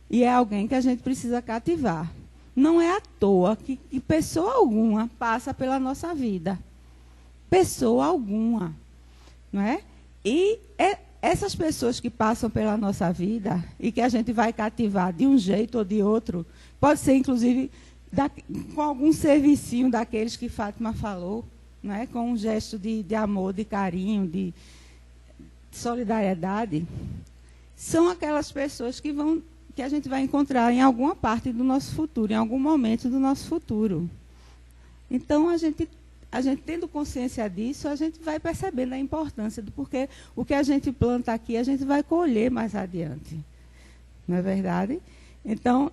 E é alguém que a gente precisa cativar. Não é à toa que pessoa alguma passa pela nossa vida. Pessoa alguma. Não é? E essas pessoas que passam pela nossa vida e que a gente vai cativar de um jeito ou de outro, pode ser, inclusive, com algum servicinho daqueles que Fátima falou, não é? Com um gesto de amor, de carinho, de solidariedade, são aquelas pessoas que a gente vai encontrar em alguma parte do nosso futuro, em algum momento do nosso futuro. Então, a gente tendo consciência disso, a gente vai percebendo a importância do porquê o que a gente planta aqui, a gente vai colher mais adiante. Não é verdade? Então,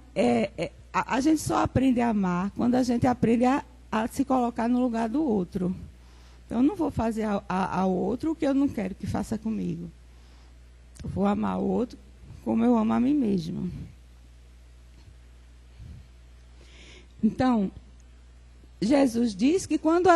a gente só aprende a amar quando a gente aprende a se colocar no lugar do outro. Então, eu não vou fazer ao outro o que eu não quero que faça comigo. Eu vou amar o outro como eu amo a mim mesmo. Então, Jesus diz que quando,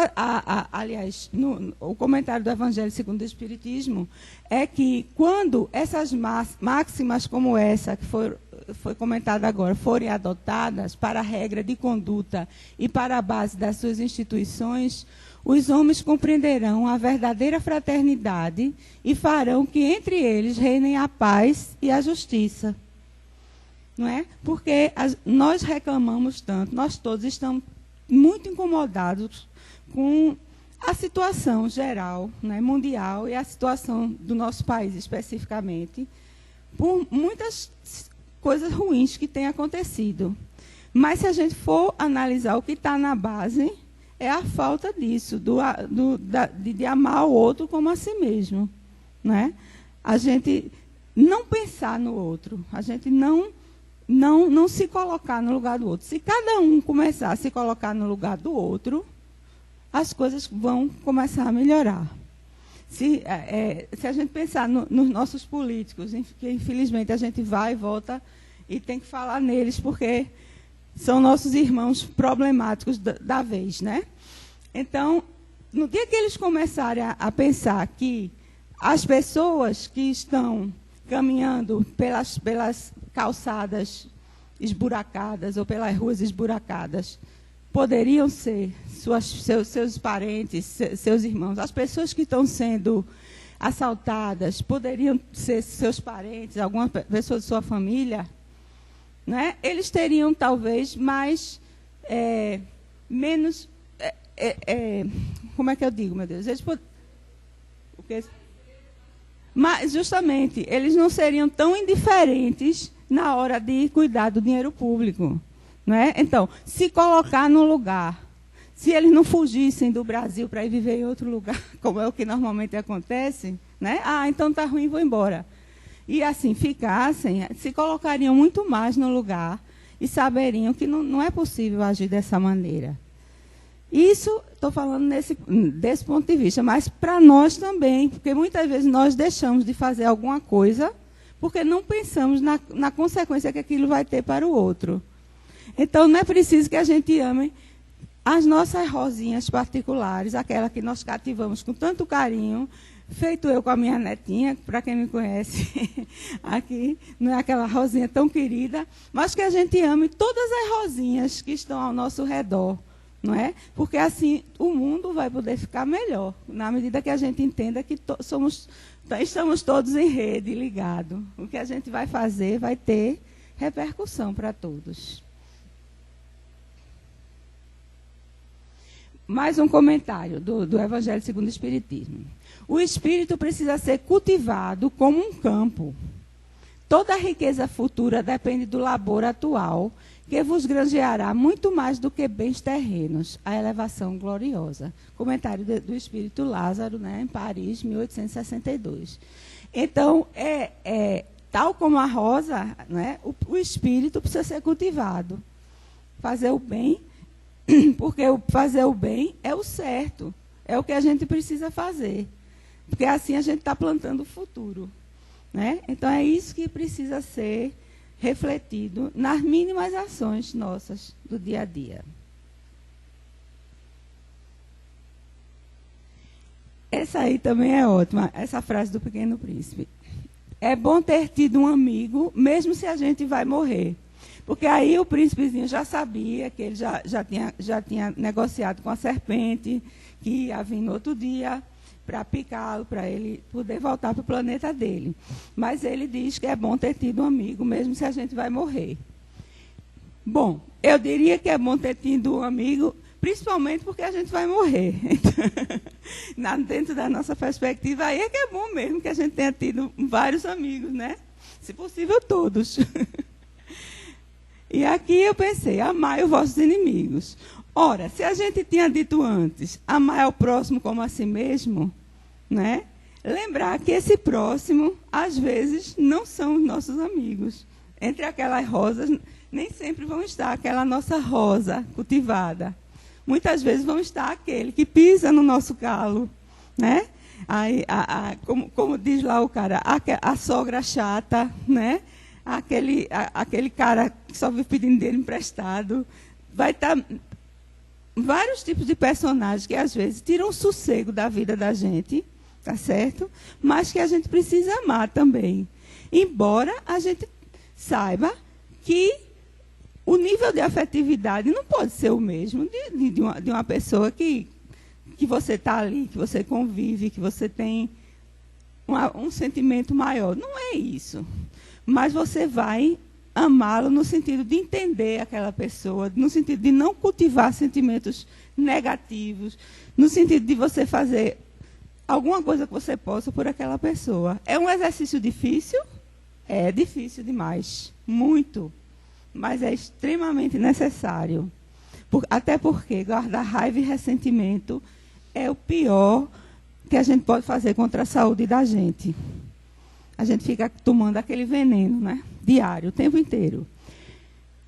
aliás, o comentário do Evangelho segundo o Espiritismo, é que quando essas máximas como essa, que foi comentada agora, forem adotadas para a regra de conduta e para a base das suas instituições, os homens compreenderão a verdadeira fraternidade e farão que entre eles reinem a paz e a justiça. Não é? Porque nós reclamamos tanto, nós todos estamos muito incomodados com a situação geral, né, mundial, e a situação do nosso país especificamente, por muitas coisas ruins que têm acontecido. Mas se a gente for analisar o que está na base, é a falta disso, de amar o outro como a si mesmo. Né? A gente não pensar no outro, a gente não se colocar no lugar do outro. Se cada um começar a se colocar no lugar do outro, as coisas vão começar a melhorar. Se a gente pensar nos nossos políticos, que infelizmente a gente vai e volta e tem que falar neles, porque são nossos irmãos problemáticos da vez, né? Então, no dia que eles começarem a pensar que as pessoas que estão caminhando pelas calçadas esburacadas ou pelas ruas esburacadas poderiam ser seus parentes, seus irmãos, as pessoas que estão sendo assaltadas poderiam ser seus parentes, alguma pessoa de sua família, né? Eles teriam talvez menos, como é que eu digo, meu Deus? O quê? Mas, justamente, eles não seriam tão indiferentes na hora de cuidar do dinheiro público. Não é? Então, se colocar no lugar, se eles não fugissem do Brasil para ir viver em outro lugar, como é o que normalmente acontece, né? Então está ruim, vou embora. E assim ficassem, se colocariam muito mais no lugar e saberiam que não é possível agir dessa maneira. Isso, estou falando desse ponto de vista, mas para nós também, porque muitas vezes nós deixamos de fazer alguma coisa porque não pensamos na consequência que aquilo vai ter para o outro. Então, não é preciso que a gente ame as nossas rosinhas particulares, aquela que nós cativamos com tanto carinho, feito eu com a minha netinha, para quem me conhece aqui, não é aquela rosinha tão querida, mas que a gente ame todas as rosinhas que estão ao nosso redor, não é? Porque assim o mundo vai poder ficar melhor, na medida que a gente entenda que estamos todos em rede, ligados. O que a gente vai fazer vai ter repercussão para todos. Mais um comentário do Evangelho segundo o Espiritismo. O espírito precisa ser cultivado como um campo. Toda a riqueza futura depende do labor atual, que vos granjeará muito mais do que bens terrenos, a elevação gloriosa. Comentário do Espírito Lázaro, né, em Paris, 1862. Então, tal como a rosa, né, o espírito precisa ser cultivado. Fazer o bem, porque fazer o bem é o certo, é o que a gente precisa fazer. Porque assim a gente está plantando o futuro. Né? Então, é isso que precisa ser refletido nas mínimas ações nossas do dia a dia. Essa aí também é ótima, essa frase do Pequeno Príncipe. É bom ter tido um amigo, mesmo se a gente vai morrer. Porque aí o príncipezinho já sabia que ele já tinha negociado com a serpente, que ia vir no outro dia para picá-lo, para ele poder voltar para o planeta dele. Mas ele diz que é bom ter tido um amigo, mesmo se a gente vai morrer. Bom, eu diria que é bom ter tido um amigo, principalmente porque a gente vai morrer. Então, dentro da nossa perspectiva, aí é que é bom mesmo que a gente tenha tido vários amigos, né? Se possível, todos. E aqui eu pensei, amai os vossos inimigos. Ora, se a gente tinha dito antes, amar ao próximo como a si mesmo, né? Lembrar que esse próximo, às vezes, não são os nossos amigos. Entre aquelas rosas, nem sempre vão estar aquela nossa rosa cultivada. Muitas vezes vão estar aquele que pisa no nosso calo, né? Como diz lá o cara, a sogra chata, né? Aquele cara que só vive pedindo dinheiro emprestado. Vai estar vários tipos de personagens que, às vezes, tiram o sossego da vida da gente, tá certo? Mas que a gente precisa amar também. Embora a gente saiba que o nível de afetividade não pode ser o mesmo de uma pessoa que você está ali, que você convive, que você tem um sentimento maior. Não é isso. Mas você vai amá-lo no sentido de entender aquela pessoa, no sentido de não cultivar sentimentos negativos, no sentido de você fazer alguma coisa que você possa por aquela pessoa. É um exercício difícil? É difícil demais, muito, mas é extremamente necessário. Até porque guardar raiva e ressentimento é o pior que a gente pode fazer contra a saúde da gente. A gente fica tomando aquele veneno, né? Diário, o tempo inteiro.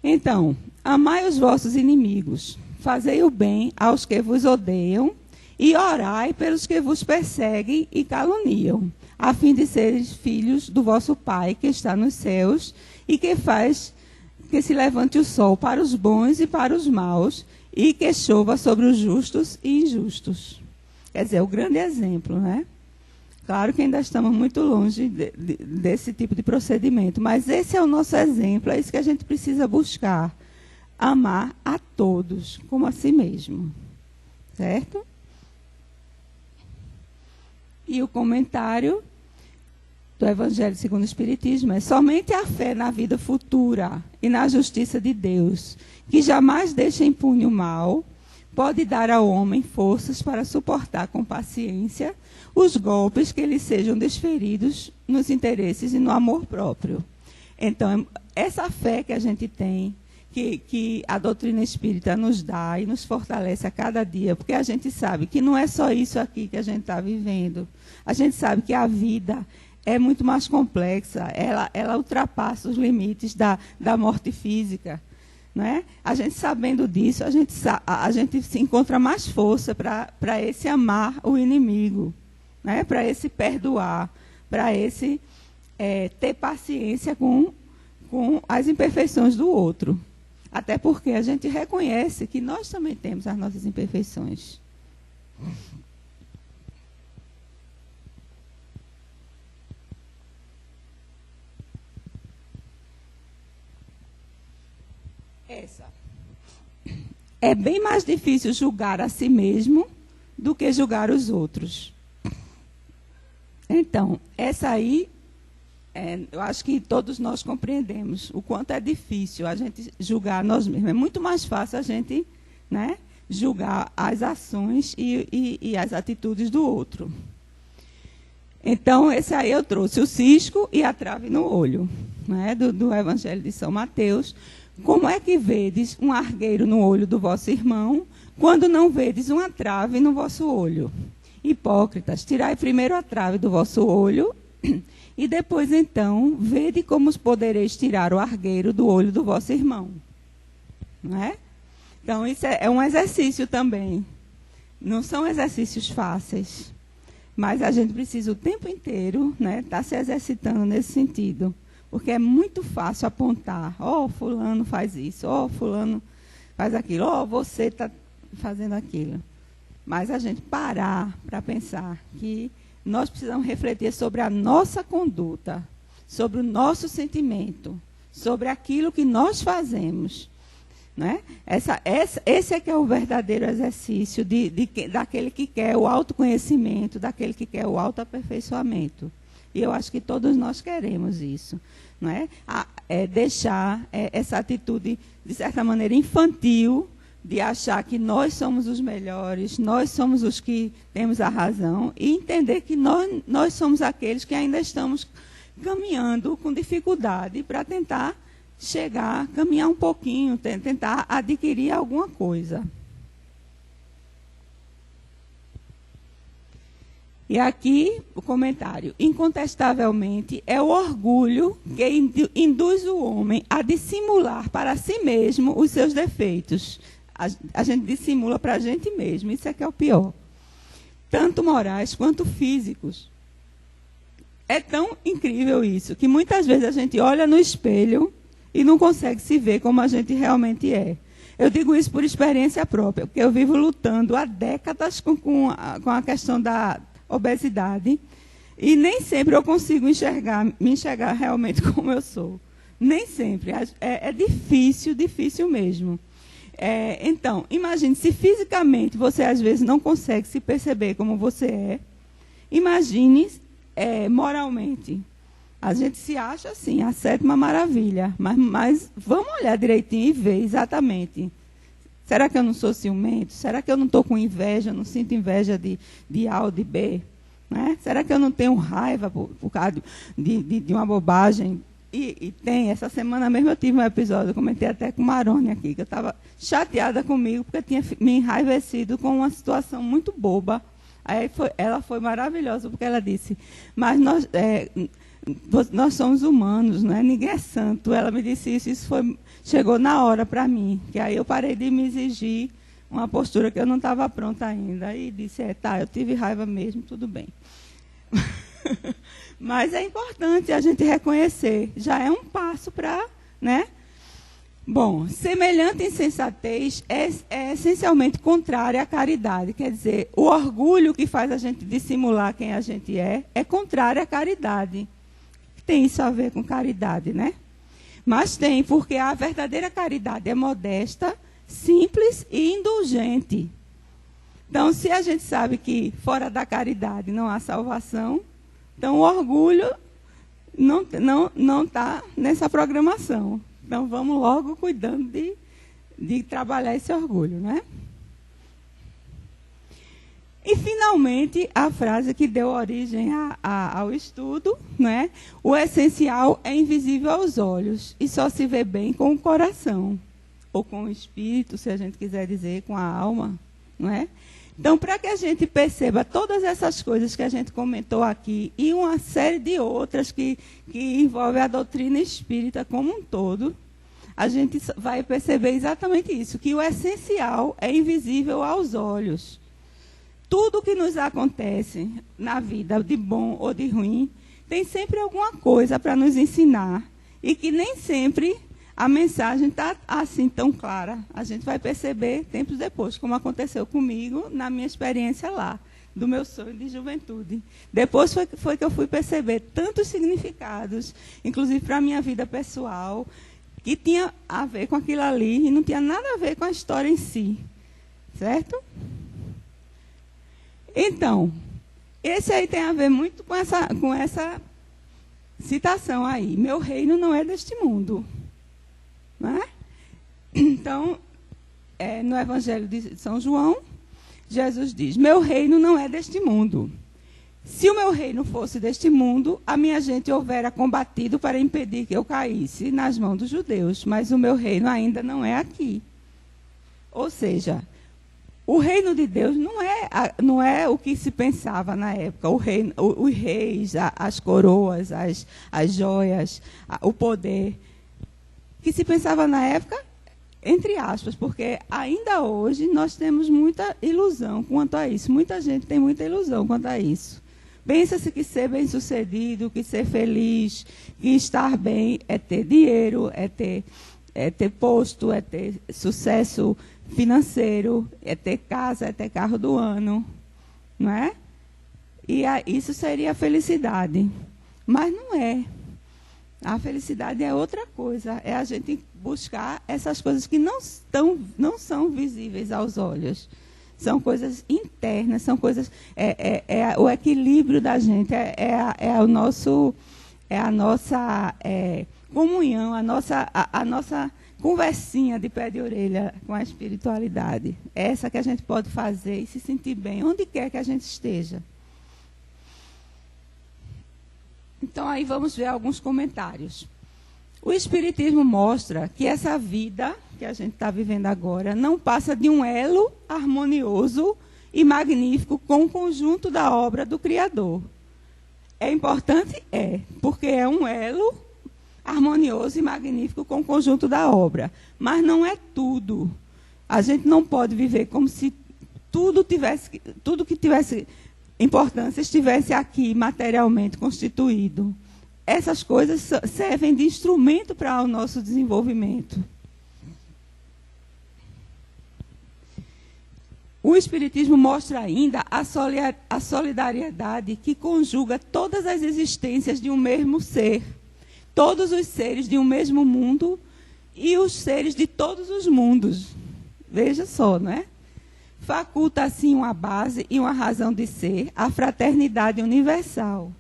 Então, amai os vossos inimigos, fazei o bem aos que vos odeiam e orai pelos que vos perseguem e caluniam, a fim de seres filhos do vosso Pai que está nos céus e que faz que se levante o sol para os bons e para os maus e que chova sobre os justos e injustos. Quer dizer, o grande exemplo, né? Claro que ainda estamos muito longe desse tipo de procedimento, mas esse é o nosso exemplo, é isso que a gente precisa buscar. Amar a todos, como a si mesmo. Certo? E o comentário do Evangelho segundo o Espiritismo é: somente a fé na vida futura e na justiça de Deus, que jamais deixa impune o mal, pode dar ao homem forças para suportar com paciência os golpes que lhe sejam desferidos nos interesses e no amor próprio. Então, essa fé que a gente tem, que a doutrina espírita nos dá e nos fortalece a cada dia, porque a gente sabe que não é só isso aqui que a gente está vivendo. A gente sabe que a vida é muito mais complexa, ela ultrapassa os limites da morte física. Né? A gente sabendo disso, a gente se encontra mais força para esse amar o inimigo, né? Para esse perdoar, para esse ter paciência com as imperfeições do outro. Até porque a gente reconhece que nós também temos as nossas imperfeições. É bem mais difícil julgar a si mesmo do que julgar os outros. Então, essa aí, eu acho que todos nós compreendemos o quanto é difícil a gente julgar nós mesmos. É muito mais fácil a gente, né, julgar as ações e as atitudes do outro. Então, esse aí eu trouxe o cisco e a trave no olho, né, do Evangelho de São Mateus. Como é que vedes um argueiro no olho do vosso irmão, quando não vedes uma trave no vosso olho? Hipócritas, tirai primeiro a trave do vosso olho, e depois, então, vede como os podereis tirar o argueiro do olho do vosso irmão. Não é? Então, isso é um exercício também. Não são exercícios fáceis, mas a gente precisa o tempo inteiro, né, estar se exercitando nesse sentido. Porque é muito fácil apontar, fulano faz isso, fulano faz aquilo, você está fazendo aquilo. Mas a gente parar para pensar que nós precisamos refletir sobre a nossa conduta, sobre o nosso sentimento, sobre aquilo que nós fazemos. Né? Esse é que é o verdadeiro exercício daquele que quer o autoconhecimento, daquele que quer o autoaperfeiçoamento. E eu acho que todos nós queremos isso. Não é? Deixar essa atitude, de certa maneira, infantil, de achar que nós somos os melhores, nós somos os que temos a razão, e entender que nós somos aqueles que ainda estamos caminhando com dificuldade para tentar caminhar um pouquinho, tentar adquirir alguma coisa. E aqui o comentário. Incontestavelmente, é o orgulho que induz o homem a dissimular para si mesmo os seus defeitos. A gente dissimula para a gente mesmo, isso é que é o pior. Tanto morais quanto físicos. É tão incrível isso, que muitas vezes a gente olha no espelho e não consegue se ver como a gente realmente é. Eu digo isso por experiência própria, porque eu vivo lutando há décadas com a questão da obesidade, e nem sempre eu consigo me enxergar realmente como eu sou. Nem sempre. É difícil mesmo. Então, imagine, se fisicamente você às vezes não consegue se perceber como você é, imagine moralmente. A gente se acha assim, a sétima maravilha, mas vamos olhar direitinho e ver exatamente. Será que eu não sou ciumento? Será que eu não estou com inveja, não sinto inveja de A ou de B? Né? Será que eu não tenho raiva por causa de uma bobagem? E tem, essa semana mesmo eu tive um episódio, eu comentei até com Marone aqui, que eu estava chateada comigo, porque eu tinha me enraivecido com uma situação muito boba. Aí ela foi maravilhosa, porque ela disse, mas nós somos humanos, né? Ninguém é santo. Ela me disse isso chegou na hora para mim, que aí eu parei de me exigir uma postura que eu não estava pronta ainda. E disse, eu tive raiva mesmo, tudo bem. Mas é importante a gente reconhecer, já é um passo para, né? Bom, semelhante insensatez é essencialmente contrária à caridade. Quer dizer, o orgulho que faz a gente dissimular quem a gente é contrário à caridade. Tem isso a ver com caridade, né? Mas tem, porque a verdadeira caridade é modesta, simples e indulgente. Então, se a gente sabe que fora da caridade não há salvação, então o orgulho não está nessa programação. Então, vamos logo cuidando de trabalhar esse orgulho, né? E, finalmente, a frase que deu origem ao estudo, né? O essencial é invisível aos olhos e só se vê bem com o coração. ou com o espírito, se a gente quiser dizer, com a alma, não é? Então, para que a gente perceba todas essas coisas que a gente comentou aqui e uma série de outras que envolvem a doutrina espírita como um todo, a gente vai perceber exatamente isso, que o essencial é invisível aos olhos. Tudo que nos acontece na vida, de bom ou de ruim, tem sempre alguma coisa para nos ensinar e que nem sempre a mensagem está assim tão clara. A gente vai perceber tempos depois, como aconteceu comigo na minha experiência lá, do meu sonho de juventude. Depois foi que eu fui perceber tantos significados, inclusive para a minha vida pessoal, que tinha a ver com aquilo ali e não tinha nada a ver com a história em si. Certo? Então, esse aí tem a ver muito com essa citação aí. Meu reino não é deste mundo. Não é? Então, no Evangelho de São João, Jesus diz, meu reino não é deste mundo. Se o meu reino fosse deste mundo, a minha gente houvera combatido para impedir que eu caísse nas mãos dos judeus, mas o meu reino ainda não é aqui. Ou seja, o reino de Deus não é o que se pensava na época. Os reis, as coroas, as joias, o poder. Que se pensava na época, entre aspas, porque ainda hoje nós temos muita ilusão quanto a isso. Muita gente tem muita ilusão quanto a isso. Pensa-se que ser bem-sucedido, que ser feliz, que estar bem é ter dinheiro, é ter posto, é ter sucesso financeiro, é ter casa, é ter carro do ano, não é? E isso seria a felicidade. Mas não é. A felicidade é outra coisa. É a gente buscar essas coisas que não são visíveis aos olhos. São coisas internas, são coisas... É o equilíbrio da gente, é a nossa comunhão, a nossa conversinha de pé de orelha com a espiritualidade. Essa que a gente pode fazer e se sentir bem, onde quer que a gente esteja. Então, aí vamos ver alguns comentários. O Espiritismo mostra que essa vida que a gente está vivendo agora não passa de um elo harmonioso e magnífico com o conjunto da obra do Criador. É importante? É, porque é um elo harmonioso e magnífico com o conjunto da obra. Mas não é tudo. A gente não pode viver como se tudo que tivesse importância estivesse aqui materialmente constituído. Essas coisas servem de instrumento para o nosso desenvolvimento. O Espiritismo mostra ainda a solidariedade que conjuga todas as existências de um mesmo ser, todos os seres de um mesmo mundo e os seres de todos os mundos. Veja só, não é? Faculta, assim, uma base e uma razão de ser, a fraternidade universal.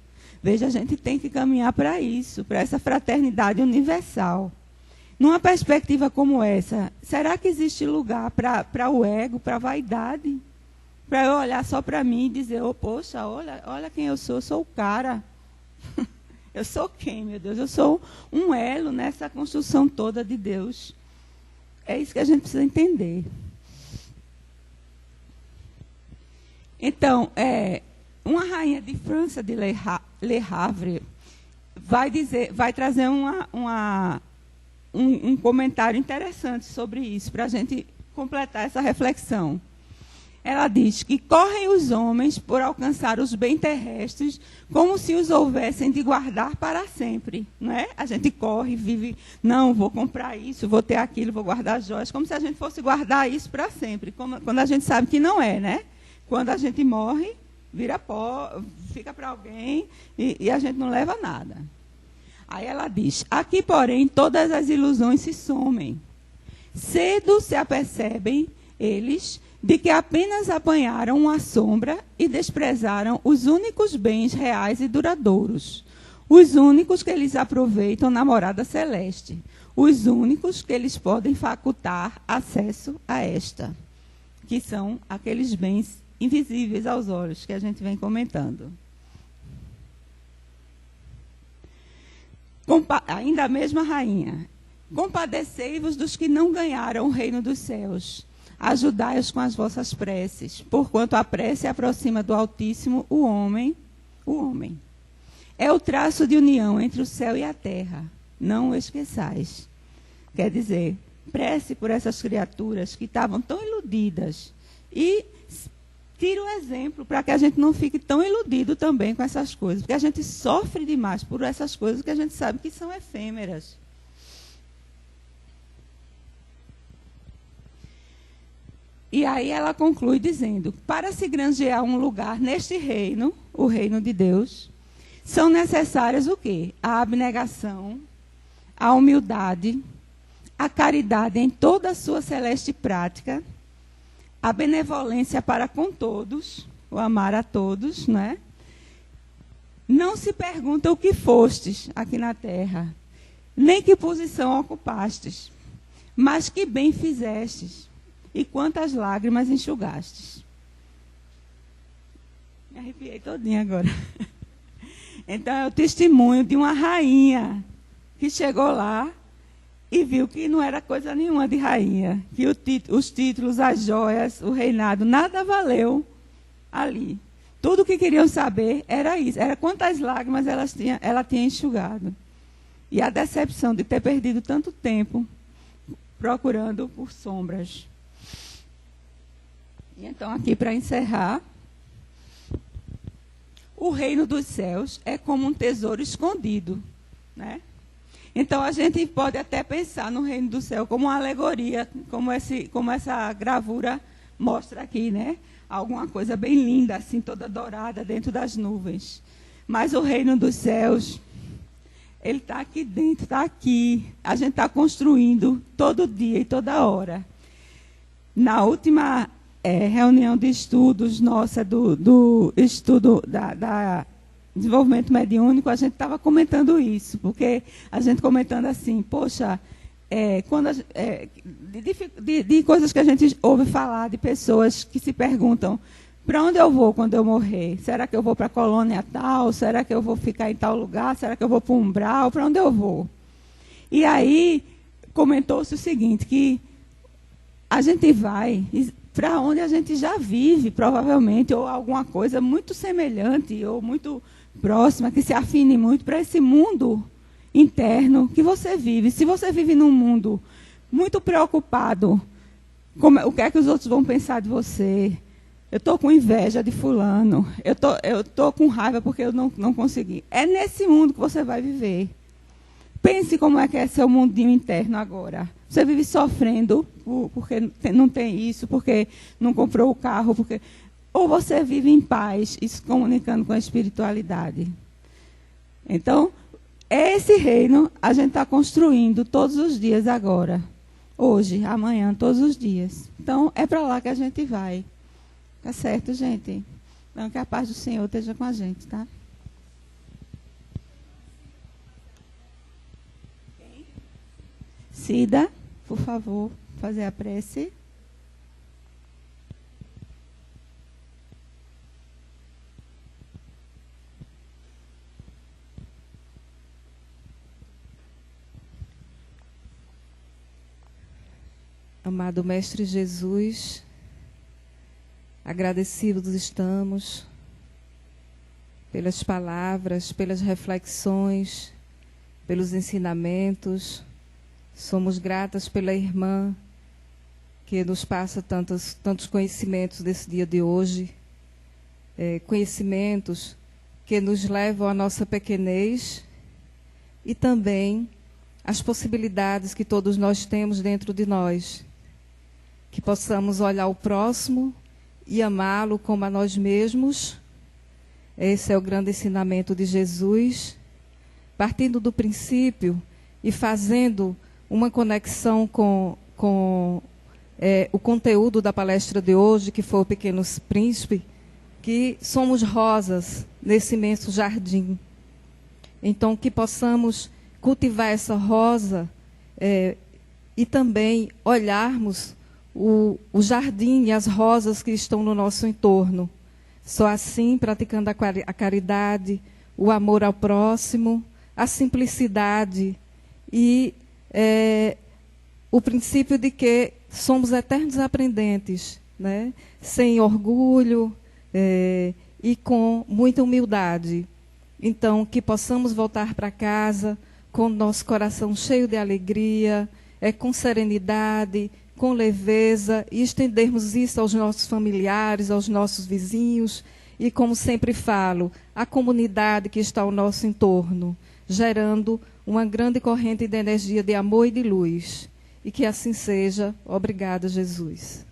Veja, a gente tem que caminhar para isso, para essa fraternidade universal. Numa perspectiva como essa, será que existe lugar para o ego, para a vaidade? Para eu olhar só para mim e dizer, poxa, olha quem eu sou o cara. Eu sou quem, meu Deus? Eu sou um elo nessa construção toda de Deus. É isso que a gente precisa entender. Então, uma rainha de França, de Le Havre, vai trazer um comentário interessante sobre isso, para a gente completar essa reflexão. Ela diz que correm os homens por alcançar os bens terrestres como se os houvessem de guardar para sempre. Não é? A gente corre, vive, não, vou comprar isso, vou ter aquilo, vou guardar joias, como se a gente fosse guardar isso para sempre, quando a gente sabe que não é, né? Quando a gente morre, vira pó, fica para alguém e a gente não leva nada. Aí ela diz, aqui, porém, todas as ilusões se somem. Cedo se apercebem eles de que apenas apanharam uma sombra e desprezaram os únicos bens reais e duradouros, os únicos que eles aproveitam na morada celeste, os únicos que eles podem facultar acesso a esta, que são aqueles bens invisíveis aos olhos que a gente vem comentando. Ainda a mesma rainha. Compadecei-vos dos que não ganharam o reino dos céus. Ajudai-os com as vossas preces, porquanto a prece aproxima do Altíssimo o homem. É o traço de união entre o céu e a terra. Não o esqueçais. Quer dizer, prece por essas criaturas que estavam tão iludidas. E tira o exemplo para que a gente não fique tão iludido também com essas coisas. Porque a gente sofre demais por essas coisas que a gente sabe que são efêmeras. E aí ela conclui dizendo, para se granjear um lugar neste reino, o reino de Deus, são necessárias o quê? A abnegação, a humildade, a caridade em toda a sua celeste prática, a benevolência para com todos, o amar a todos, né? Não se pergunta o que fostes aqui na terra, nem que posição ocupastes, mas que bem fizestes. E quantas lágrimas enxugastes. Me arrepiei todinha agora. Então, é o testemunho de uma rainha que chegou lá e viu que não era coisa nenhuma de rainha. Que os títulos, as joias, o reinado, nada valeu ali. Tudo o que queriam saber era isso. Era quantas lágrimas ela tinha enxugado. E a decepção de ter perdido tanto tempo procurando por sombras. E então, aqui para encerrar, o reino dos céus é como um tesouro escondido, né? Então, a gente pode até pensar no reino do céu como uma alegoria, como essa gravura mostra aqui, né? Alguma coisa bem linda, assim, toda dourada, dentro das nuvens. Mas o reino dos céus, ele está aqui dentro, está aqui. A gente está construindo todo dia e toda hora. Na última reunião de estudos nossa, do estudo da desenvolvimento mediúnico, a gente estava comentando isso, porque a gente comentando assim, poxa, de coisas que a gente ouve falar, de pessoas que se perguntam, para onde eu vou quando eu morrer? Será que eu vou para a colônia tal? Será que eu vou ficar em tal lugar? Será que eu vou para o umbral? Para onde eu vou? E aí, comentou-se o seguinte, que a gente vai para onde a gente já vive, provavelmente, ou alguma coisa muito semelhante, ou muito próxima, que se afine muito para esse mundo interno que você vive. Se você vive num mundo muito preocupado, o que é que os outros vão pensar de você? Eu estou com inveja de fulano, eu estou com raiva porque eu não consegui. É nesse mundo que você vai viver. Pense como é que é seu mundinho interno agora. Você vive sofrendo porque não tem isso, porque não comprou o carro, ou você vive em paz e se comunicando com a espiritualidade. Então, esse reino a gente está construindo todos os dias agora. Hoje, amanhã, todos os dias. Então, é para lá que a gente vai. Tá certo, gente? Então, que a paz do Senhor esteja com a gente, tá? Cida, por favor, fazer a prece. Amado Mestre Jesus, agradecidos estamos pelas palavras, pelas reflexões, pelos ensinamentos. Somos gratas pela irmã que nos passa tantos conhecimentos desse dia de hoje, conhecimentos que nos levam à nossa pequenez e também às possibilidades que todos nós temos dentro de nós, que possamos olhar o próximo e amá-lo como a nós mesmos. Esse é o grande ensinamento de Jesus, partindo do princípio e fazendo uma conexão com o conteúdo da palestra de hoje, que foi o Pequeno Príncipe, que somos rosas nesse imenso jardim. Então, que possamos cultivar essa rosa e também olharmos o jardim e as rosas que estão no nosso entorno. Só assim, praticando a caridade, o amor ao próximo, a simplicidade e o princípio de que somos eternos aprendentes, né? Sem orgulho e com muita humildade. Então, que possamos voltar para casa com o nosso coração cheio de alegria, com serenidade, com leveza, e estendermos isso aos nossos familiares, aos nossos vizinhos, e, como sempre falo, à comunidade que está ao nosso entorno, gerando uma grande corrente de energia de amor e de luz. E que assim seja. Obrigada, Jesus.